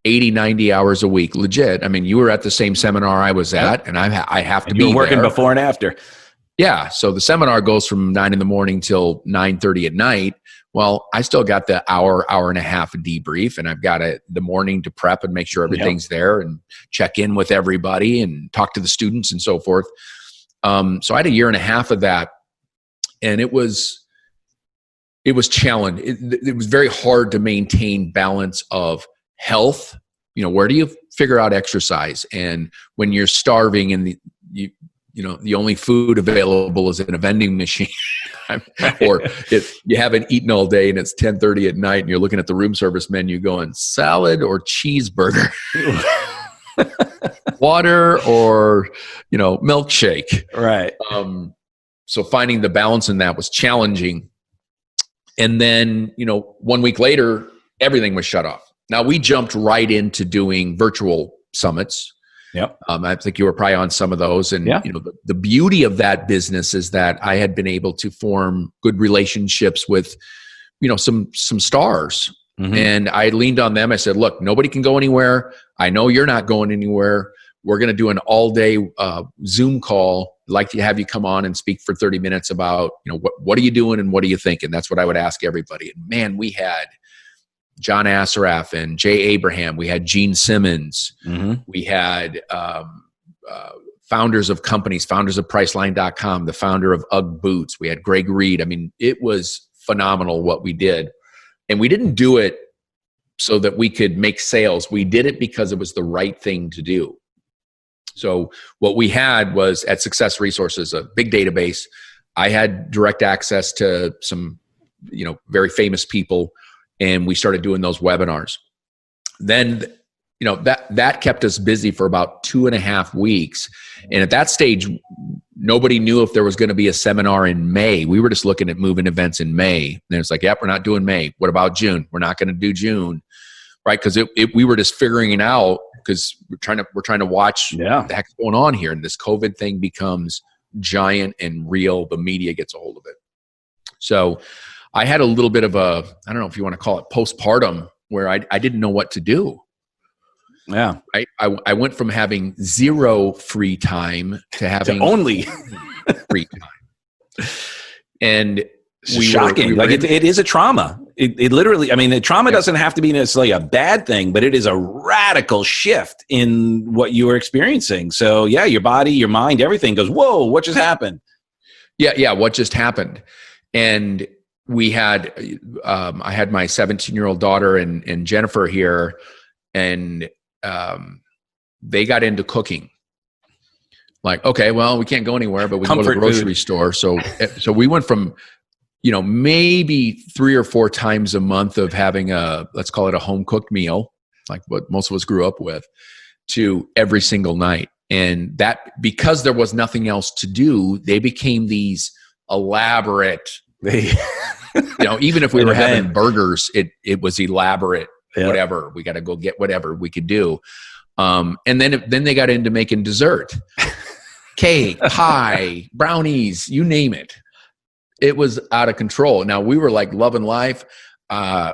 80, 90 hours a week, legit. You were at the same seminar I was at, and I have to be there. You were working before and after. Yeah. So the seminar goes from 9 a.m. till 9:30 at night. Well, I still got the hour and a half debrief, and I've got the morning to prep and make sure everything's there and check in with everybody and talk to the students and so forth. So I had a year and a half of that, and it was challenging. It was very hard to maintain balance of health. Where do you figure out exercise? And when you're starving and the only food available is in a vending machine, or if you haven't eaten all day and it's 10:30 at night and you're looking at the room service menu going salad or cheeseburger, water or, milkshake. Right. So finding the balance in that was challenging. And then, 1 week later, everything was shut off. Now we jumped right into doing virtual summits. Yep. I think you were probably on some of those. And, the beauty of that business is that I had been able to form good relationships with, some stars. And I leaned on them. I said, look, nobody can go anywhere. I know you're not going anywhere. We're going to do an all-day Zoom call. I'd like to have you come on and speak for 30 minutes about, what are you doing and what are you thinking? That's what I would ask everybody. And man, we had John Aseraff and Jay Abraham. We had Gene Simmons. We had founders of companies, founders of Priceline.com, the founder of UGG Boots. We had Greg Reed. It was phenomenal what we did. And we didn't do it so that we could make sales. We did it because it was the right thing to do. So what we had was at Success Resources, a big database. I had direct access to some, very famous people, and we started doing those webinars. Then, that kept us busy for about 2.5 weeks. And at that stage, nobody knew if there was going to be a seminar in May. We were just looking at moving events in May. And it's like, yep, we're not doing May. What about June? We're not going to do June, right? Because we were just figuring it out because we're trying to watch what the heck's going on here. And this COVID thing becomes giant and real. The media gets a hold of it. So I had a little bit of a, I don't know if you want to call it postpartum, where I didn't know what to do. Yeah. I went from having zero free time to having only free time. And shocking. It is a trauma. It literally, I mean, the trauma doesn't have to be necessarily a bad thing, but it is a radical shift in what you are experiencing. So yeah, your body, your mind, everything goes, whoa, what just happened? Yeah. What just happened? And we had, I had my 17-year-old daughter and Jennifer here, and they got into cooking. Like, okay, well, we can't go anywhere, but we can go to the grocery store. So we went from, maybe 3 or 4 times a month of having let's call it a home cooked meal, like what most of us grew up with, to every single night. And that, because there was nothing else to do, they became these elaborate, even if we were having burgers, it was elaborate, whatever. We got to go get whatever we could do. And then they got into making dessert, cake, pie, brownies, you name it. It was out of control. Now we were like loving life. I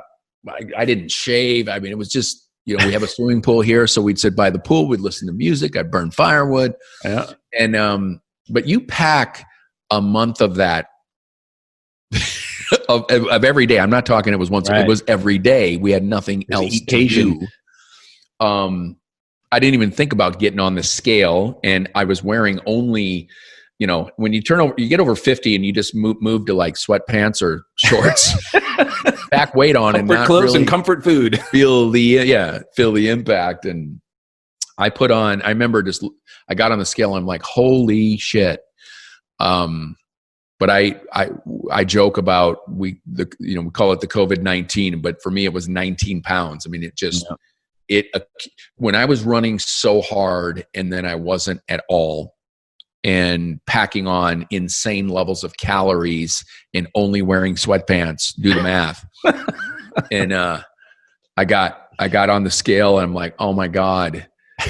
didn't shave. I mean, it was just, we have a swimming pool here. So we'd sit by the pool, we'd listen to music. I'd burn firewood. Yeah. And, but you pack a month of that of every day. I'm not talking, it was once, it was every day. We had nothing else to do. I didn't even think about getting on the scale, and I was wearing only, when you get over 50 and you just move to like sweatpants or shorts, back weight on, and not clothes really and comfort food, feel the impact. And I remember I got on the scale, and I'm like, holy shit. But I joke about, we call it the COVID-19, but for me it was 19 pounds. I mean, it just, when I was running so hard and then I wasn't at all, and packing on insane levels of calories and only wearing sweatpants, do the math. And I got on the scale, and I'm like, oh my God,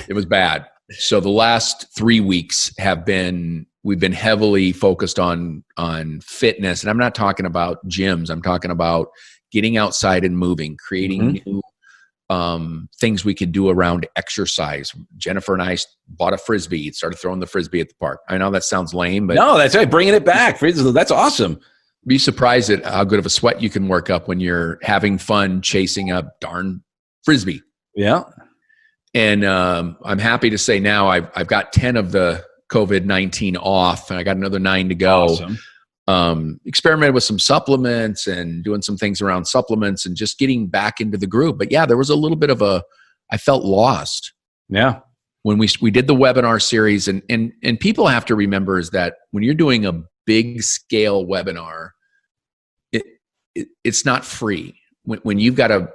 it was bad. So the last 3 weeks we've been heavily focused on fitness. And I'm not talking about gyms. I'm talking about getting outside and moving, creating new things we could do around exercise. Jennifer and I bought a Frisbee, started throwing the Frisbee at the park. I know that sounds lame, but no, that's right. Bringing it back. That's awesome. Be surprised at how good of a sweat you can work up when you're having fun chasing a darn Frisbee. Yeah. And I'm happy to say now I've got 10 of the COVID-19 off, and I got another 9 to go. Awesome. Experimented with some supplements and doing some things around supplements and just getting back into the groove. But yeah, there was a little bit of I felt lost. Yeah. When we did the webinar series, and people have to remember is that when you're doing a big scale webinar, it's not free. When you've got to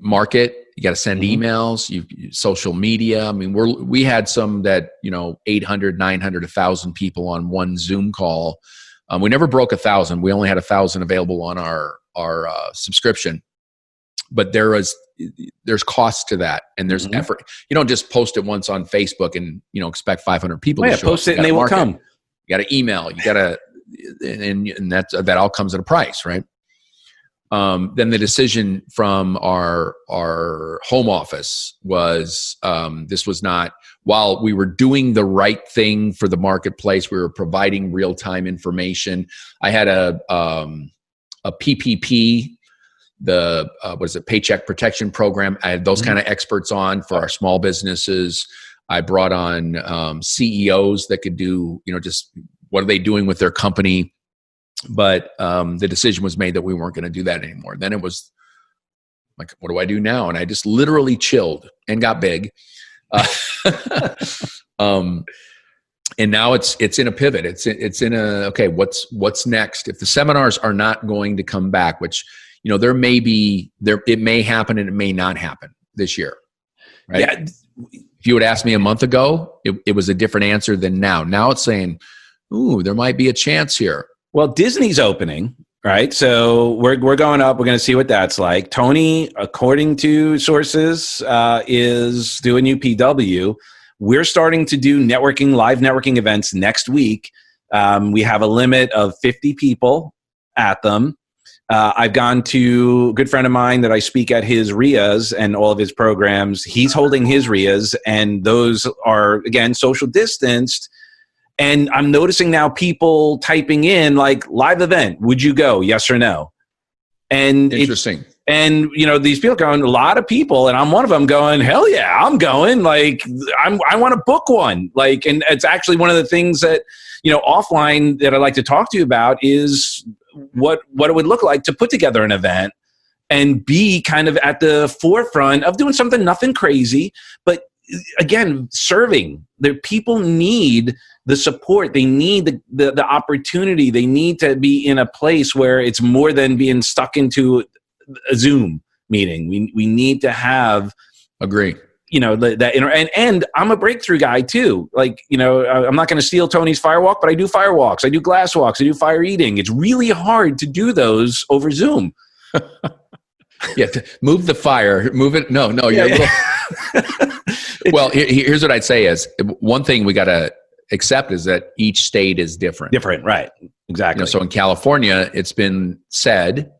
market, you got to send emails, social media. I mean, we had some that, 800, 900, 1,000 people on one Zoom call. We never broke 1,000. We only had 1,000 available on our subscription, but there's cost to that, and there's effort. You don't just post it once on Facebook and expect 500 people to show post it and they will come. You got to email. You got to, and that all comes at a price, right? Then the decision from our home office was, this was not, while we were doing the right thing for the marketplace, we were providing real-time information. I had a PPP, Paycheck Protection Program. I had those kind of experts on for our small businesses. I brought on CEOs that could do, just what are they doing with their company. But the decision was made that we weren't going to do that anymore. Then it was like, what do I do now? And I just literally chilled and got big. And now it's in a pivot. It's in a, okay, what's next? If the seminars are not going to come back, which, it may happen and it may not happen this year. Right? Yeah. If you would ask me a month ago, it was a different answer than now. Now it's saying, ooh, there might be a chance here. Well, Disney's opening, right? So we're going up. We're going to see what that's like. Tony, according to sources, is doing UPW. We're starting to do live networking events next week. We have a limit of 50 people at them. I've gone to a good friend of mine that I speak at his RIAs and all of his programs. He's holding his RIAs, and those are, again, social distanced. And I'm noticing now people typing in like, live event, would you go? Yes or no? And interesting. And, these people going, a lot of people, and I'm one of them going, hell yeah, I'm going. Like, I want to book one. Like, and it's actually one of the things that, offline that I'd like to talk to you about is what it would look like to put together an event and be kind of at the forefront of doing something, nothing crazy, but again, serving. The people need the support. They need the opportunity. They need to be in a place where it's more than being stuck into a Zoom meeting. We need to have, agree, that and I'm a breakthrough guy too. Like, I'm not going to steal Tony's firewalk, but I do firewalks. I do glass walks. I do fire eating. It's really hard to do those over Zoom. Yeah. Move the fire, move it. No, Yeah. Well, here's what I'd say is one thing we got to accept is that each state is different. Right. Exactly. So in California, it's been said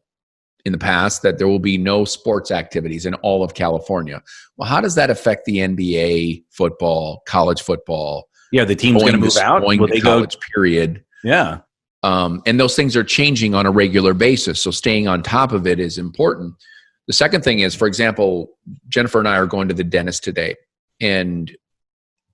in the past that there will be no sports activities in all of California. Well, how does that affect the NBA, football, college football? Yeah, the team's going to move out. Will they college go? Period. Yeah. And those things are changing on a regular basis. So staying on top of it is important. The second thing is, for example, Jennifer and I are going to the dentist today, and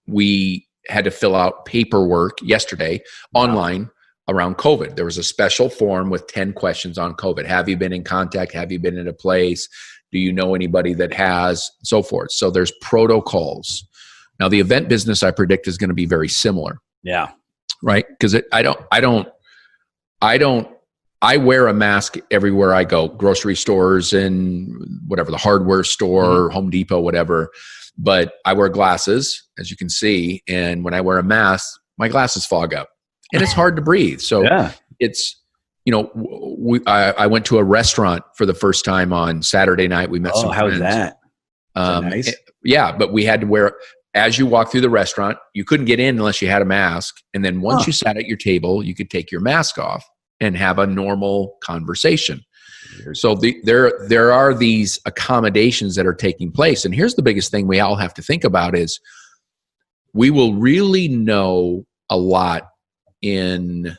we had to fill out paperwork yesterday online around COVID. There was a special form with 10 questions on COVID. Have you been in contact? Have you been in a place? Do you know anybody that has? So forth. So there's protocols. Now the event business, I predict, is going to be very similar. Yeah. Right. Because I wear a mask everywhere I go, grocery stores and whatever, the hardware store, Home Depot, whatever. But I wear glasses, as you can see. And when I wear a mask, my glasses fog up. And it's hard to breathe. So it's, I went to a restaurant for the first time on Saturday night. We met some friends. How was that? Nice? Yeah, but we had to wear, as you walk through the restaurant, you couldn't get in unless you had a mask. And then once you sat at your table, you could take your mask off and have a normal conversation. So there are these accommodations that are taking place. And here's the biggest thing we all have to think about is we will really know a lot in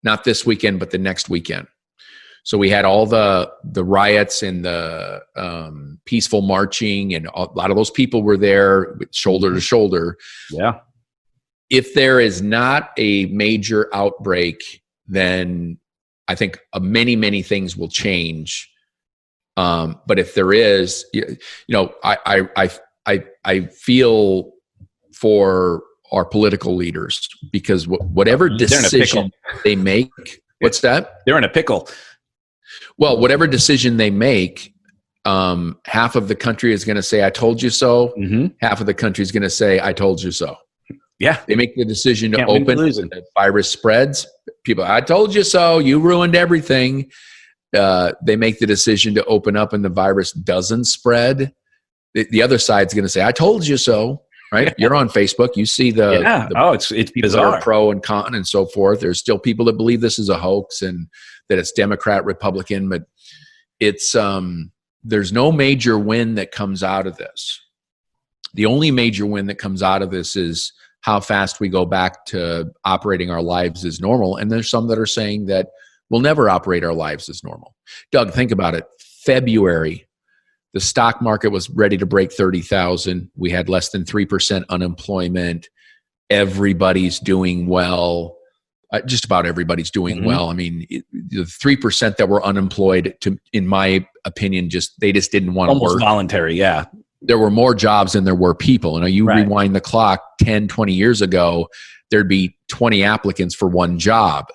not this weekend, but the next weekend. So we had all the riots and the peaceful marching, and a lot of those people were there shoulder to shoulder. Yeah. If there is not a major outbreak, then I think many, many things will change. But if there is, I feel for our political leaders, because whatever decision they make, what's that? They're in a pickle. Well, whatever decision they make, half of the country is going to say, I told you so. Mm-hmm. Half of the country is going to say, I told you so. Yeah. They make the decision to open, and the virus spreads. People, I told you so. You ruined everything. They make the decision to open up and the virus doesn't spread. The other side's going to say, I told you so. Right? You're on Facebook. You see it's bizarre. Are pro and con and so forth. There's still people that believe this is a hoax and that it's Democrat, Republican, but it's there's no major win that comes out of this. The only major win that comes out of this is how fast we go back to operating our lives as normal. And there's some that are saying that we'll never operate our lives as normal. Doug, think about it. February, the stock market was ready to break 30,000. We had less than 3% unemployment. Everybody's doing well. Just about everybody's doing well. I mean, the 3% that were unemployed, in my opinion, they just didn't want to work. Almost voluntary, yeah. There were more jobs than there were people. You rewind the clock 10, 20 years ago, there'd be 20 applicants for one job.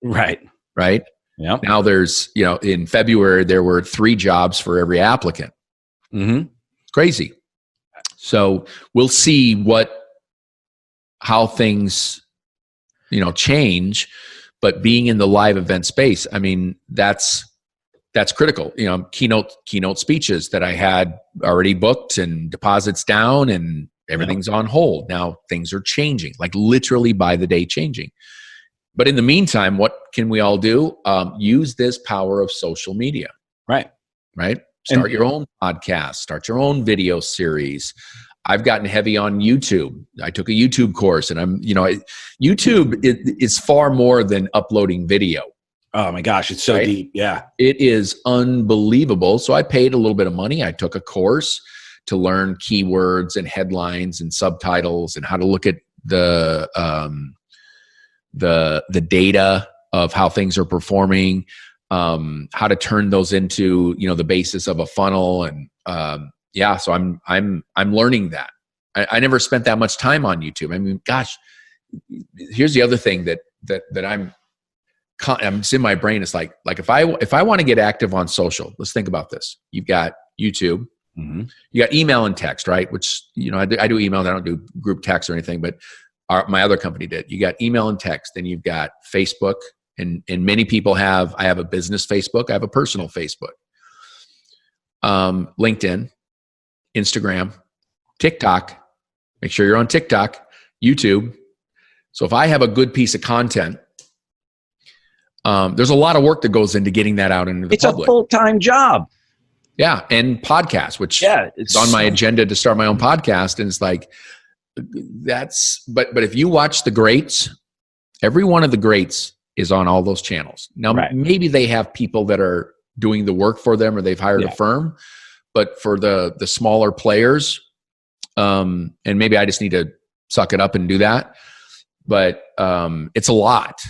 Right. Right? Yeah. Now there's, in February, there were 3 jobs for every applicant. Mm-hmm. It's crazy. So we'll see how things, change, but being in the live event space, I mean, that's critical. Keynote speeches that I had already booked and deposits down and everything's on hold. Now things are changing, like literally by the day changing. But in the meantime, what can we all do? Use this power of social media. Right. Start your own podcast, start your own video series. I've gotten heavy on YouTube. I took a YouTube course, and YouTube is far more than uploading video. Oh my gosh, it's so deep. Yeah. It is unbelievable. So I paid a little bit of money. I took a course to learn keywords and headlines and subtitles and how to look at the data of how things are performing, how to turn those into, the basis of a funnel. And, so I'm learning that. I never spent that much time on YouTube. I mean, gosh, here's the other thing that it's in my brain. It's like if I want to get active on social, let's think about this. You've got YouTube, you got email and text, right? Which, I do email. I don't do group text or anything, but my other company did. You got email and text, then you've got Facebook, and many people have. I have a business Facebook. I have a personal Facebook, LinkedIn, Instagram, TikTok. Make sure you're on TikTok, YouTube. So if I have a good piece of content, there's a lot of work that goes into getting that out into the public. It's a full-time job. Yeah, and podcasts, which it's on my agenda to start my own podcast. And it's like, but if you watch the greats, every one of the greats is on all those channels. Now, maybe they have people that are doing the work for them, or they've hired a firm, but for the smaller players, and maybe I just need to suck it up and do that. But it's a lot.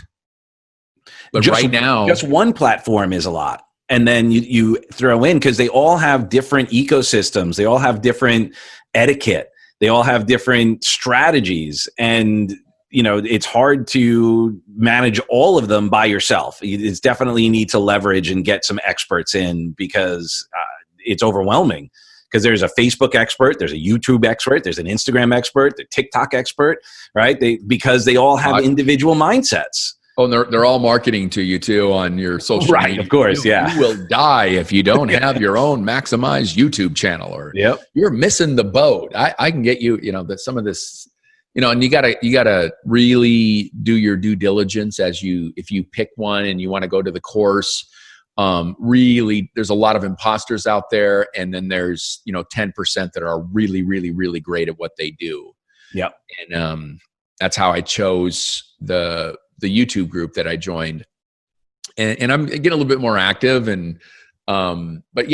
But right now, just one platform is a lot. And then you throw in, because they all have different ecosystems. They all have different etiquette. They all have different strategies. And, it's hard to manage all of them by yourself. It's definitely you need to leverage and get some experts in, because it's overwhelming. Because there's a Facebook expert, there's a YouTube expert, there's an Instagram expert, the TikTok expert, right? Because they all have individual mindsets. Oh, and they're all marketing to you too on your social media. Right, of course, You will die if you don't have your own maximized YouTube channel, or you're missing the boat. I can get you, some of this, and you gotta really do your due diligence if you pick one and you want to go to the course. Really, there's a lot of imposters out there, and then there's 10% that are really, really, really great at what they do. Yep. And that's how I chose the YouTube group that I joined, and I'm getting a little bit more active. And but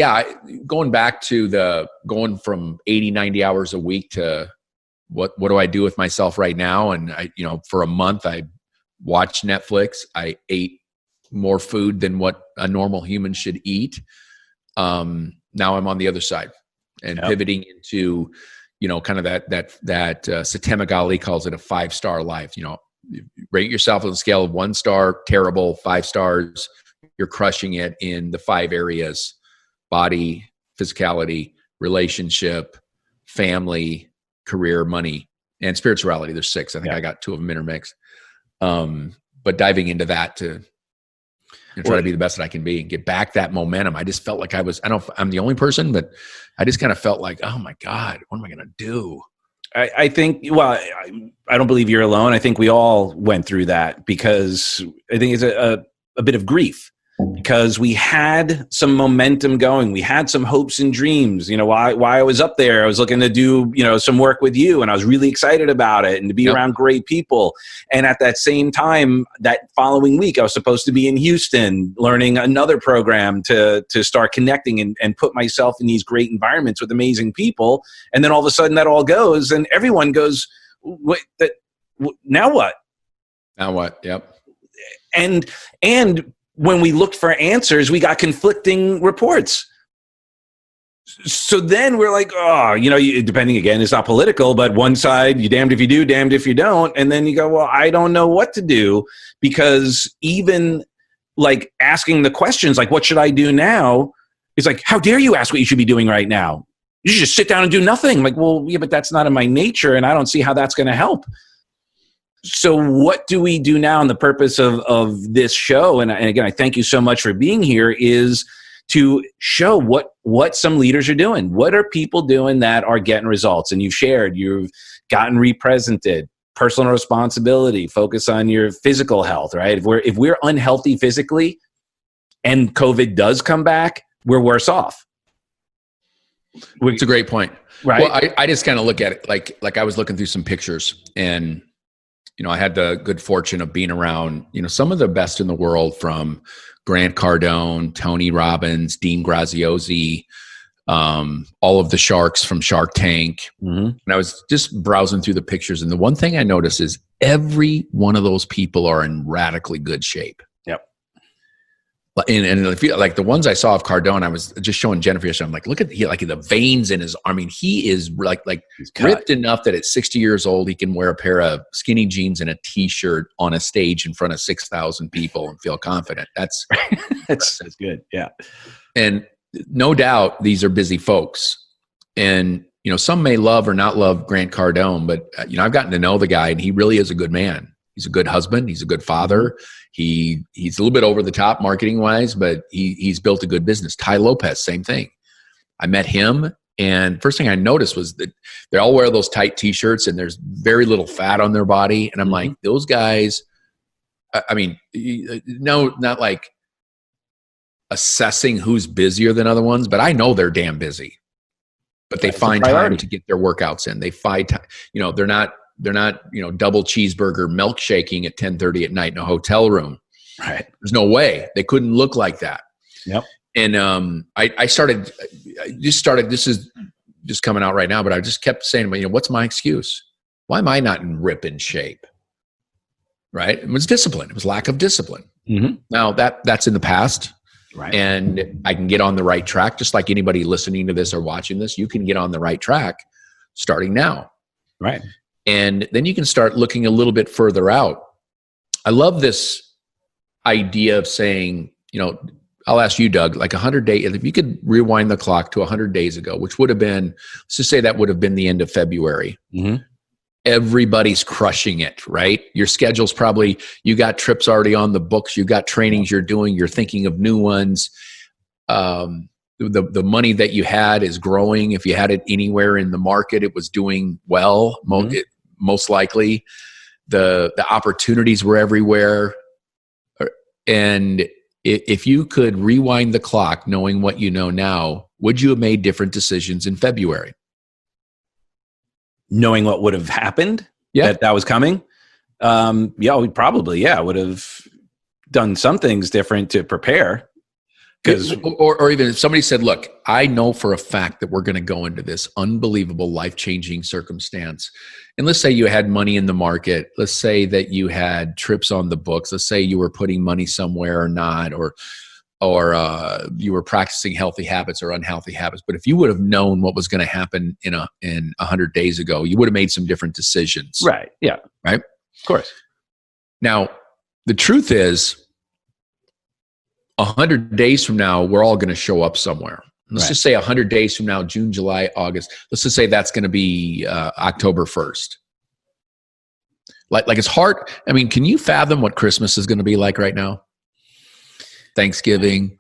going back to going from 80, 90 hours a week to what do I do with myself right now? And for a month I watched Netflix. I ate more food than what a normal human should eat. Now I'm on the other side and pivoting into, kind of that Satema Ali calls it a 5-star life. Rate yourself on a scale of 1 star, terrible, 5 stars. You're crushing it in the 5 areas: body, physicality, relationship, family, career, money, and spirituality. There's 6. I think I got 2 of them intermixed. But diving into that to try to be the best that I can be and get back that momentum. I just felt like I don't know if I'm the only person, but I just kind of felt like, oh my God, what am I going to do? I think, I don't believe you're alone. I think we all went through that, because I think it's a bit of grief, because we had some momentum going. We had some hopes and dreams. While I was up there, I was looking to do, some work with you, and I was really excited about it and to be around great people. And at that same time, that following week, I was supposed to be in Houston learning another program to start connecting and put myself in these great environments with amazing people. And then all of a sudden that all goes, and everyone goes, now what? Now what? Yep. And when we looked for answers, we got conflicting reports. So then we're like, depending, again, it's not political, but one side, you damned if you do, damned if you don't. And then you go, well, I don't know what to do, because even like asking the questions, like, what should I do now? It's like, how dare you ask what you should be doing right now? You should just sit down and do nothing. I'm like, well, yeah, but that's not in my nature, and I don't see how that's going to help. So what do we do now? And the purpose of this show, and again, I thank you so much for being here, is to show what some leaders are doing. What are people doing that are getting results? And you've shared, you've gotten represented. personal responsibility, focus on your physical health, right? If we're unhealthy physically and COVID does come back, we're worse off. It's a great point. Right. Well, I just kind of look at it like I was looking through some pictures, and, I had the good fortune of being around, some of the best in the world, from Grant Cardone, Tony Robbins, Dean Graziosi, all of the sharks from Shark Tank. Mm-hmm. And I was just browsing through the pictures, and the one thing I noticed is every one of those people are in radically good shape. Yep. And if you, like the ones I saw of Cardone, I was just showing Jennifer yesterday. I'm like, look at the veins in his arm. I mean, he is like ripped enough that at 60 years old, he can wear a pair of skinny jeans and a t-shirt on a stage in front of 6,000 people and feel confident. That's good. Yeah. And no doubt these are busy folks. And, some may love or not love Grant Cardone, but, I've gotten to know the guy, and he really is a good man. He's a good husband. He's a good father. He's a little bit over the top marketing wise, but he's built a good business. Tai Lopez, same thing. I met him, and first thing I noticed was that they all wear those tight t-shirts, and there's very little fat on their body. And I'm like, those guys, I mean, no, not like assessing who's busier than other ones, but I know they're damn busy, but they find time to get their workouts in. They find time, they're not, double cheeseburger milkshaking at 10:30 at night in a hotel room. Right. There's no way they couldn't look like that. Yep. And I started, this is just coming out right now, but I just kept saying, what's my excuse? Why am I not in ripping shape? Right. It was discipline. It was lack of discipline. Mm-hmm. Now that's in the past. Right. And I can get on the right track. Just like anybody listening to this or watching this, you can get on the right track starting now. Right. And then you can start looking a little bit further out. I love this idea of saying, I'll ask you, Doug, like 100 days, if you could rewind the clock to 100 days ago, which would have been, let's just say that would have been the end of February. Mm-hmm. Everybody's crushing it, right? Your schedule's probably, you got trips already on the books, you got trainings you're doing, you're thinking of new ones. The money that you had is growing. If you had it anywhere in the market, it was doing well. Most likely, the opportunities were everywhere. And if you could rewind the clock, knowing what you know now, would you have made different decisions in February? Knowing what would have happened, that was coming, we probably would have done some things different to prepare. Or even if somebody said, look, I know for a fact that we're going to go into this unbelievable life-changing circumstance. And let's say you had money in the market. Let's say that you had trips on the books. Let's say you were putting money somewhere or not, or you were practicing healthy habits or unhealthy habits. But if you would have known what was going to happen in 100 days ago, you would have made some different decisions. Right. Yeah. Right. Of course. Now, the truth is, 100 days from now, we're all going to show up somewhere. Let's just say 100 days from now, June, July, August. Let's just say that's going to be October 1st. Like it's hard. I mean, can you fathom what Christmas is going to be like right now? Thanksgiving.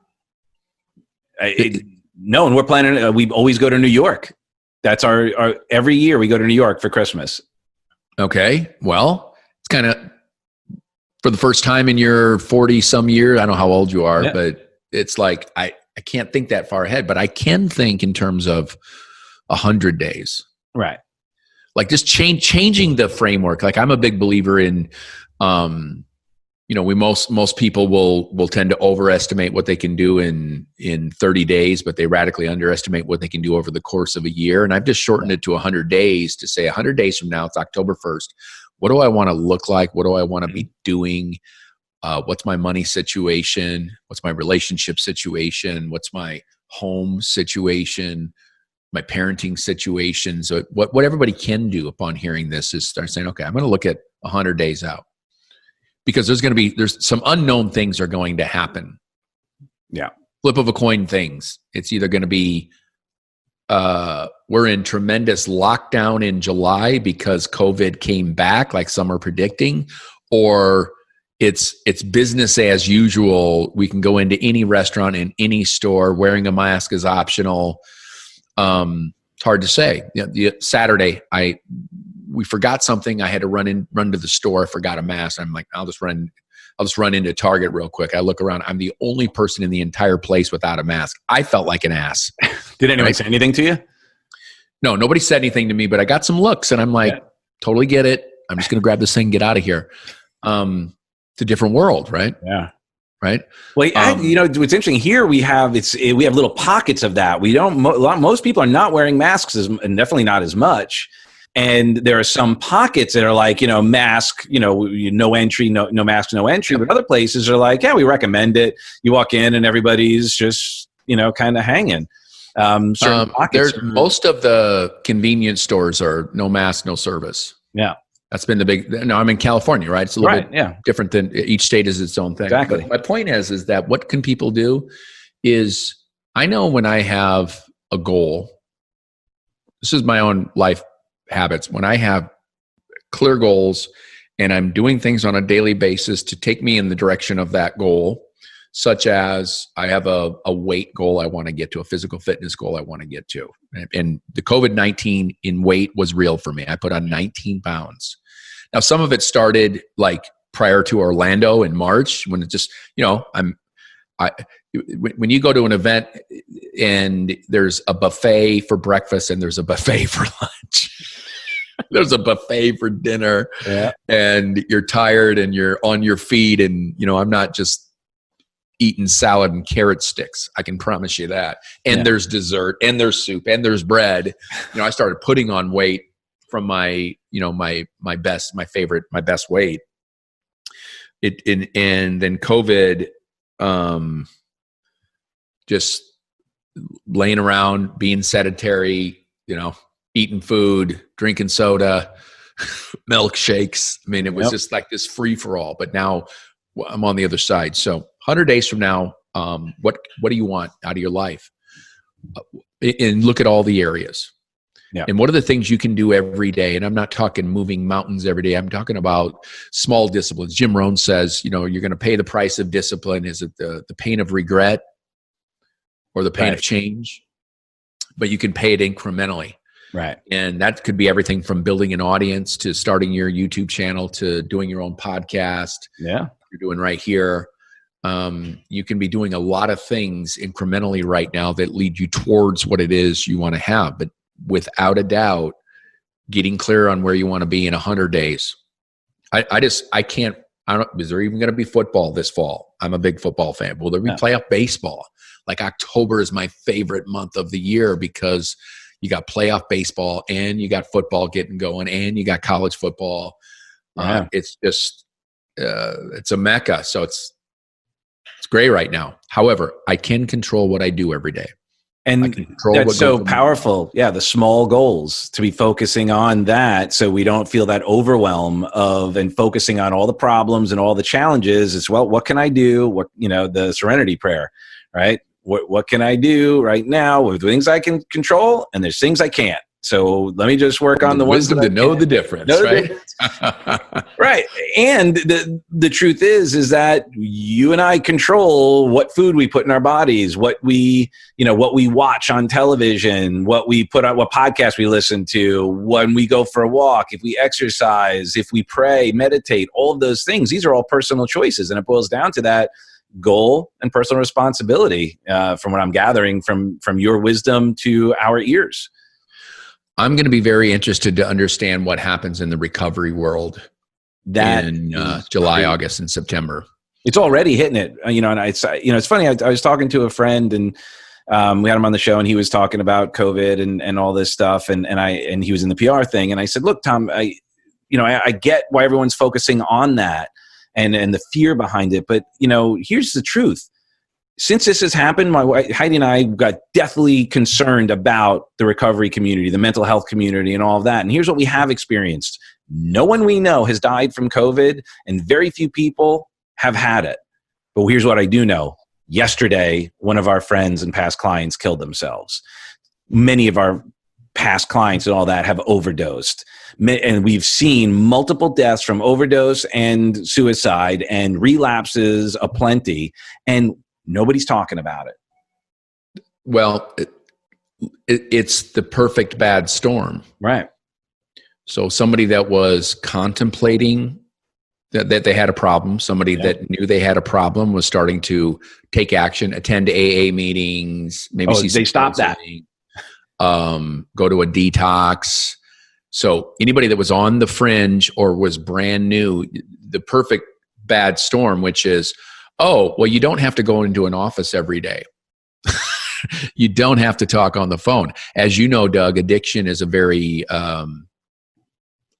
No, and we're planning. We always go to New York. That's our every year we go to New York for Christmas. Okay, well, it's kind of for the first time in your 40-some years. I don't know how old you are, but it's like I can't think that far ahead, but I can think in terms of 100 days. Right. Like just changing the framework. Like I'm a big believer in, most people will tend to overestimate what they can do in 30 days, but they radically underestimate what they can do over the course of a year. And I've just shortened it to 100 days to say 100 days from now, it's October 1st. What do I want to look like? What do I want to be doing? What's my money situation? What's my relationship situation? What's my home situation? My parenting situation? So what everybody can do upon hearing this is start saying, okay, I'm going to look at 100 days out. Because there's some unknown things are going to happen. Yeah. Flip of a coin things. It's either going to be, we're in tremendous lockdown in July because COVID came back like some are predicting, or it's business as usual. We can go into any restaurant in any store. Wearing a mask is optional. It's hard to say. Saturday, we forgot something. I had to run to the store. I forgot a mask. I'm like, I'll just run into Target real quick. I look around. I'm the only person in the entire place without a mask. I felt like an ass. Did anyone say anything to you? No, nobody said anything to me, but I got some looks and I'm like, totally get it. I'm just going to grab this thing and get out of here. It's a different world, right? Yeah. Right. Well, what's interesting here, we have little pockets of that. Most people are not wearing masks and definitely not as much. And there are some pockets that are like, mask, no entry, no mask, no entry. But other places are like, yeah, we recommend it. You walk in and everybody's just, kind of hanging. Most of the convenience stores are no mask, no service. Yeah. That's been the big. No, I'm in California, right? It's a little bit different than each state is its own thing. Exactly. But my point is that what can people do is I know when I have a goal, this is my own life habits. When I have clear goals and I'm doing things on a daily basis to take me in the direction of that goal, such as I have a weight goal I want to get to, a physical fitness goal I want to get to. And the COVID-19 in weight was real for me. I put on 19 pounds. Now, some of it started like prior to Orlando in March when it just, when you go to an event and there's a buffet for breakfast and there's a buffet for lunch. There's a buffet for dinner and you're tired and you're on your feet and, I'm not just eating salad and carrot sticks. I can promise you that. And there's dessert and there's soup and there's bread. I started putting on weight from my best weight. And then COVID, just laying around, being sedentary, eating food, drinking soda, milkshakes. I mean, it was just like this free for all, but now I'm on the other side. So 100 days from now, what do you want out of your life? And look at all the areas. Yeah. And what are the things you can do every day? And I'm not talking moving mountains every day. I'm talking about small disciplines. Jim Rohn says, you're going to pay the price of discipline. Is it the pain of regret or the pain of change? But you can pay it incrementally. Right. And that could be everything from building an audience to starting your YouTube channel to doing your own podcast. Yeah. You're doing right here. You can be doing a lot of things incrementally right now that lead you towards what it is you want to have. But without a doubt, getting clear on where you want to be in 100 days. I don't, is there even going to be football this fall? I'm a big football fan. Will there be playoff baseball? Like October is my favorite month of the year because you got playoff baseball and you got football getting going and you got college football. It's just, it's a mecca. So it's great right now. However, I can control what I do every day. And that's so powerful. Yeah, the small goals, to be focusing on that so we don't feel that overwhelm and focusing on all the problems and all the challenges as well. What can I do? The serenity prayer, right? What can I do right now with things I can control and there's things I can't. So let me just work on the wisdom to know the difference, right? Right. And the truth is that you and I control what food we put in our bodies, what we watch on television, what we put on, what podcast we listen to, when we go for a walk, if we exercise, if we pray, meditate, all of those things. These are all personal choices. And it boils down to that goal and personal responsibility, from what I'm gathering from your wisdom to our ears. I'm going to be very interested to understand what happens in the recovery world in July, August, and September. It's already hitting it, and it's funny. I was talking to a friend and we had him on the show and he was talking about COVID and all this stuff. And he was in the PR thing. And I said, look, Tom, I get why everyone's focusing on that and the fear behind it. But, here's the truth. Since this has happened, my wife, Heidi, and I got deathly concerned about the recovery community, the mental health community, and all of that. And here's what we have experienced. No one we know has died from COVID, and very few people have had it. But here's what I do know. Yesterday, one of our friends and past clients killed themselves. Many of our past clients and all that have overdosed. And we've seen multiple deaths from overdose and suicide and relapses aplenty. And nobody's talking about it. Well, it's the perfect bad storm. Right. So somebody that was contemplating that they had a problem, somebody that knew they had a problem was starting to take action, attend AA meetings, maybe see they stopped that. Go to a detox. So anybody that was on the fringe or was brand new, the perfect bad storm, which is, oh, well, you don't have to go into an office every day. You don't have to talk on the phone. As you know, Doug, addiction is a very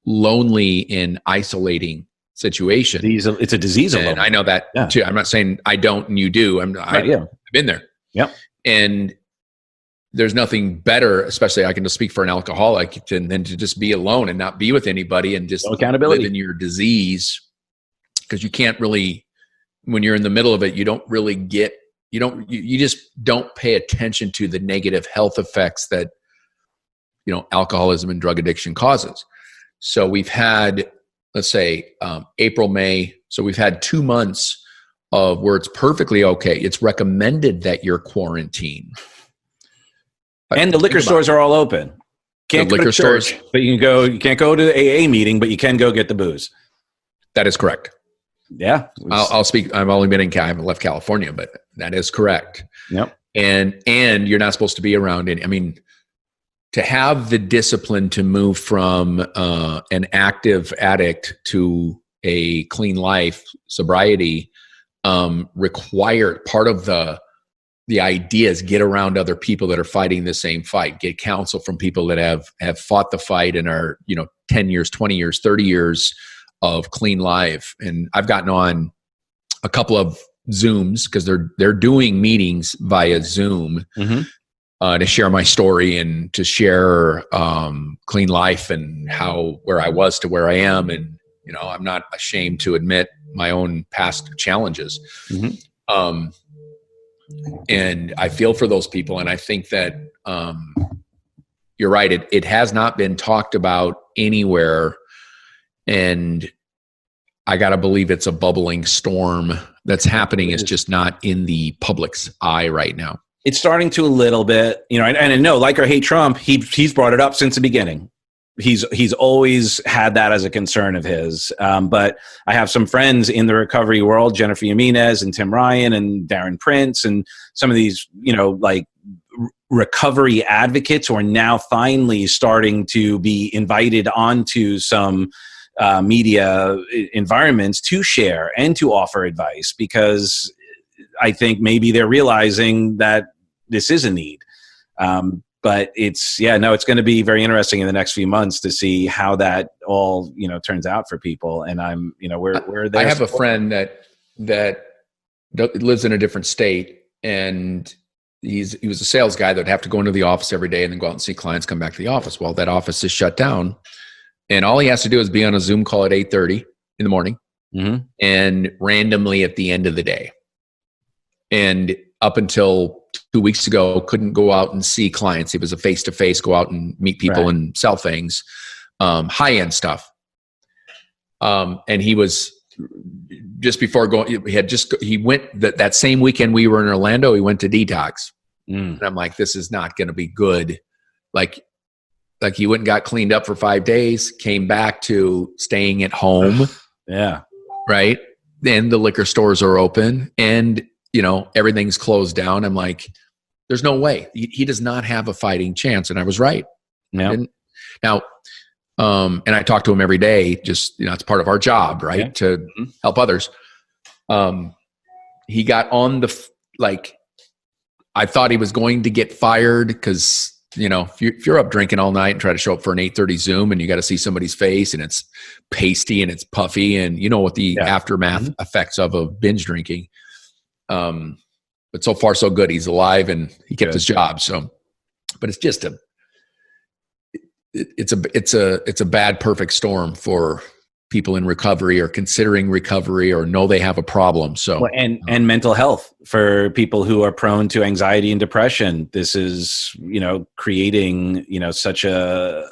lonely and isolating situation. It's a disease alone. And I know that too. I'm not saying I don't and you do. I've been there. Yep. And there's nothing better, especially I can just speak for an alcoholic, than to just be alone and not be with anybody and just accountability. live in your disease. Because you can't really, when you're in the middle of it, you don't really get, you just don't pay attention to the negative health effects that, alcoholism and drug addiction causes. So we've had, let's say, April, May. So we've had 2 months of where it's perfectly okay. It's recommended that you're quarantined. And the liquor stores are all open. Can't go to church, but you can't go to the AA meeting, but you can go get the booze. That is correct. Yeah. I'll speak. I've only been I haven't left California, but that is correct. Yep. And you're not supposed to be around any, to have the discipline to move from an active addict to a clean life, sobriety, required part of the idea is get around other people that are fighting the same fight, get counsel from people that have fought the fight and are, 10 years, 20 years, 30 years of clean life. And I've gotten on a couple of Zooms because they're doing meetings via Zoom to share my story and to share clean life and where I was to where I am. And, I'm not ashamed to admit my own past challenges. And I feel for those people. And I think that you're right. It has not been talked about anywhere. And I got to believe it's a bubbling storm that's happening. It's just not in the public's eye right now. It's starting to a little bit, and I know, like or hate Trump, he's brought it up since the beginning. He's always had that as a concern of his. But I have some friends in the recovery world, Jennifer Jimenez and Tim Ryan and Darren Prince, and some of these, recovery advocates who are now finally starting to be invited onto some media environments to share and to offer advice, because I think maybe they're realizing that this is a need. But it's going to be very interesting in the next few months to see how that all, turns out for people. And I'm, we're there. I have a friend that lives in a different state, and he was a sales guy that would have to go into the office every day and then go out and see clients, come back to the office. Well, that office is shut down, and all he has to do is be on a Zoom call at 8:30 in the morning and randomly at the end of the day. And up until 2 weeks ago, couldn't go out and see clients. He was a face-to-face, go out and meet people and sell things, high-end stuff. And he was just before going, he went that same weekend we were in Orlando, he went to detox. And I'm like, this is not going to be good. Like he went and got cleaned up for 5 days, came back to staying at home. Yeah. Right. Then the liquor stores are open and, everything's closed down. I'm like, there's no way. He does not have a fighting chance. And I was right. Yeah. Now, and I talk to him every day, just, it's part of our job, right? Yeah. To help others. He got on I thought he was going to get fired because, if you're up drinking all night and try to show up for an 8:30 Zoom and you got to see somebody's face and it's pasty and it's puffy and what the aftermath effects of binge drinking. But so far so good. He's alive and he kept his job. So, but it's just it's a bad perfect storm for people in recovery or considering recovery or know they have a problem. So, and mental health for people who are prone to anxiety and depression. This is, creating, such a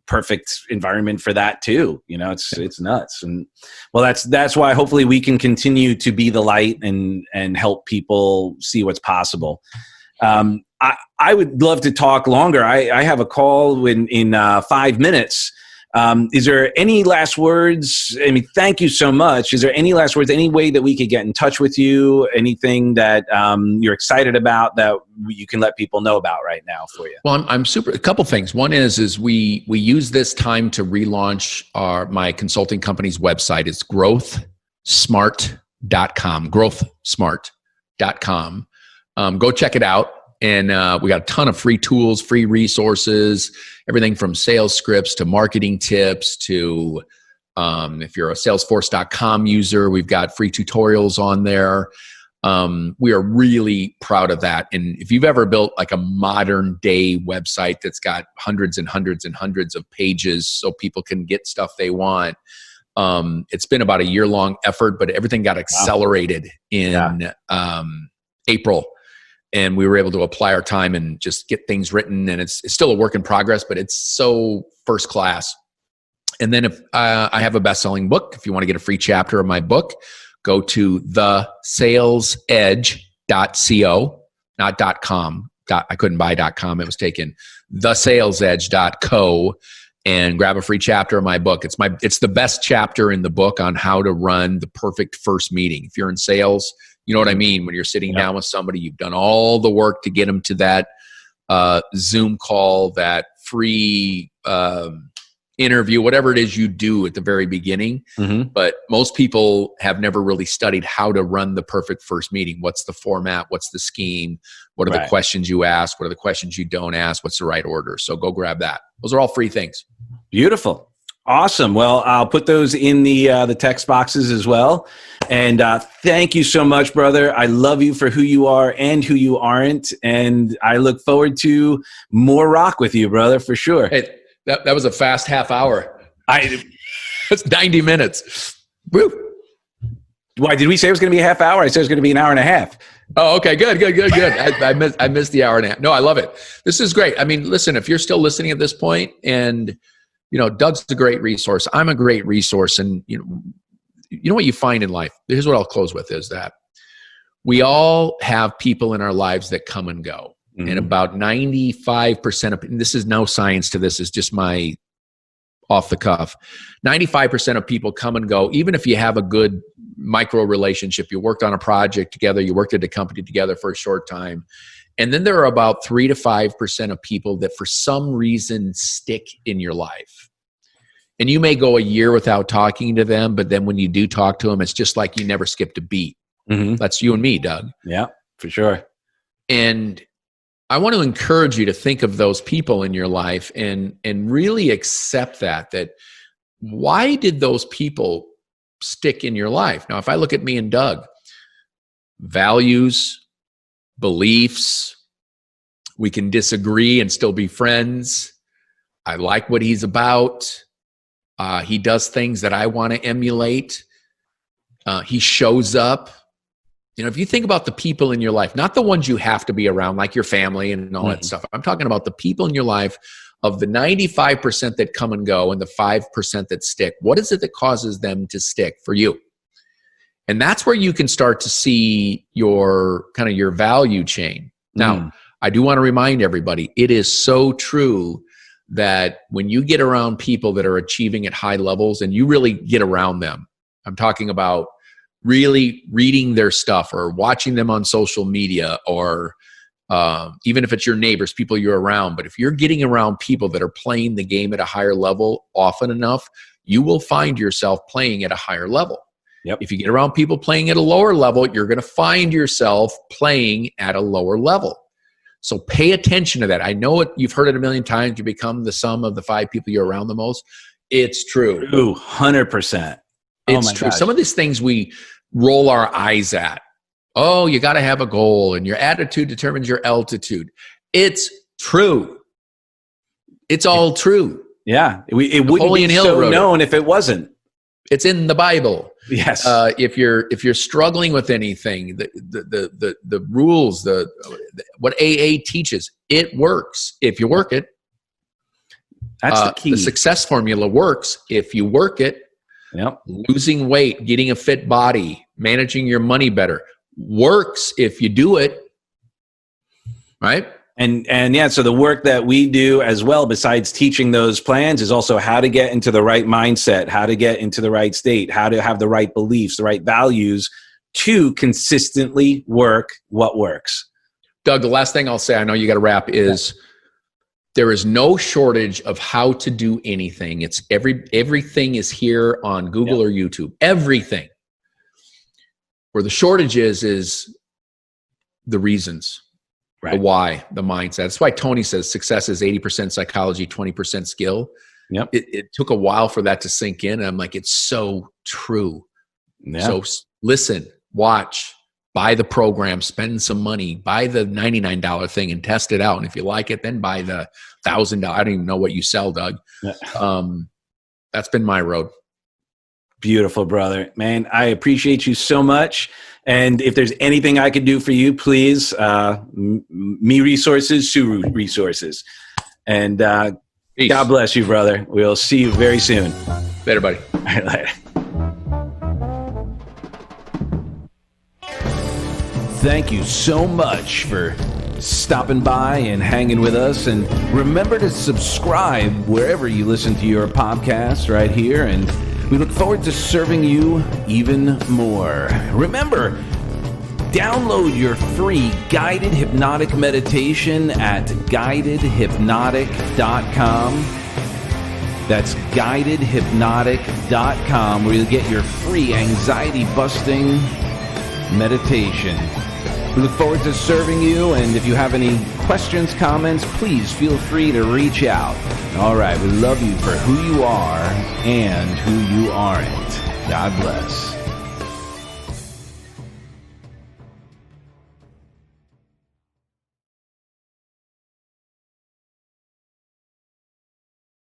perfect environment for that too. It's nuts. And well, that's why hopefully we can continue to be the light and help people see what's possible. I would love to talk longer. I have a call in 5 minutes. Is there any last words? I mean, thank you so much. Is there any last words, any way that we could get in touch with you? Anything that you're excited about that you can let people know about right now for you? Well, I'm super, a couple things. One is we use this time to relaunch my consulting company's website. It's growthsmart.com, growthsmart.com. Go check it out. And we got a ton of free tools, free resources, everything from sales scripts to marketing tips to if you're a salesforce.com user, we've got free tutorials on there. We are really proud of that. And if you've ever built like a modern day website that's got hundreds and hundreds and hundreds of pages so people can get stuff they want, it's been about a year-long effort, but everything got accelerated in April. And we were able to apply our time and just get things written. And it's still a work in progress, but it's so first class. And then if I have a best-selling book, if you want to get a free chapter of my book, go to thesalesedge.co, not .com. I couldn't buy .com. It was taken. thesalesedge.co, and grab a free chapter of my book. It's the best chapter in the book on how to run the perfect first meeting. If you're in sales, you know what I mean? When you're sitting down with somebody, you've done all the work to get them to that Zoom call, that free interview, whatever it is you do at the very beginning. But most people have never really studied how to run the perfect first meeting. What's the format? What's the scheme? What are the questions you ask? What are the questions you don't ask? What's the right order? So go grab that. Those are all free things. Beautiful. Awesome. Well, I'll put those in the text boxes as well. And thank you so much, brother. I love you for who you are and who you aren't. And I look forward to more rock with you, brother, for sure. Hey, that was a fast half hour. That's 90 minutes. Woo. Why did we say it was going to be a half hour? I said it was going to be an hour and a half. Oh, okay. Good. I missed the hour and a half. No, I love it. This is great. I mean, listen, if you're still listening at this point, and Doug's a great resource. I'm a great resource. And you know what you find in life? Here's what I'll close with, is that we all have people in our lives that come and go. And about 95% of, and this is no science to this, is just my off the cuff. 95% of people come and go, even if you have a good micro relationship, you worked on a project together, you worked at a company together for a short time. And then there are about 3 to 5% of people that for some reason stick in your life. And you may go a year without talking to them, but then when you do talk to them, it's just like you never skipped a beat. That's you and me, Doug. Yeah, for sure. And I want to encourage you to think of those people in your life and really accept that why did those people stick in your life? Now, if I look at me and Doug, values, beliefs, we can disagree and still be friends. I like what he's about. He does things that I want to emulate. He shows up. If you think about the people in your life, not the ones you have to be around, like your family and all that stuff. I'm talking about the people in your life, of the 95% that come and go and the 5% that stick. What is it that causes them to stick for you? And that's where you can start to see your value chain. Now, I do want to remind everybody, it is so true that when you get around people that are achieving at high levels and you really get around them, I'm talking about really reading their stuff or watching them on social media, or even if it's your neighbors, people you're around. But if you're getting around people that are playing the game at a higher level often enough, you will find yourself playing at a higher level. If you get around people playing at a lower level, you're going to find yourself playing at a lower level. So pay attention to that. I know it, you've heard it a million times. You become the sum of the 5 people you're around the most. It's true. 100%. It's true. Gosh. Some of these things we roll our eyes at. Oh, you got to have a goal, and your attitude determines your altitude. It's true. It's all true. Yeah. It wouldn't be so known if it wasn't. It's in the Bible. Yes. If you're struggling with anything, the rules, what AA teaches, it works if you work it. That's the key. The success formula works if you work it. Yep. Losing weight, getting a fit body, managing your money better works if you do it. Right? And yeah, so the work that we do as well, besides teaching those plans, is also how to get into the right mindset, how to get into the right state, how to have the right beliefs, the right values to consistently work what works. Doug, the last thing I'll say, I know you got to wrap, is there is no shortage of how to do anything. It's everything is here on Google or YouTube. Everything. Where the shortage is the reasons, the why, the mindset. That's why Tony says success is 80% psychology, 20% skill. Yep. It took a while for that to sink in. And I'm like, it's so true. Yeah. So listen, watch, buy the program, spend some money, buy the $99 thing and test it out. And if you like it, then buy the $1,000. I don't even know what you sell, Doug. That's been my road. Beautiful, brother. Man, I appreciate you so much. And if there's anything I could do for you, please, me resources, Suru resources. And Peace. God bless you, brother. We'll see you very soon. Later, buddy. All right, later. Thank you so much for stopping by and hanging with us. And remember to subscribe wherever you listen to your podcast right here. And we look forward to serving you even more. Remember, download your free guided hypnotic meditation at guidedhypnotic.com. That's guidedhypnotic.com, where you'll get your free anxiety-busting meditation. We look forward to serving you, and if you have any questions, comments, please feel free to reach out. All right, we love you for who you are and who you aren't. God bless.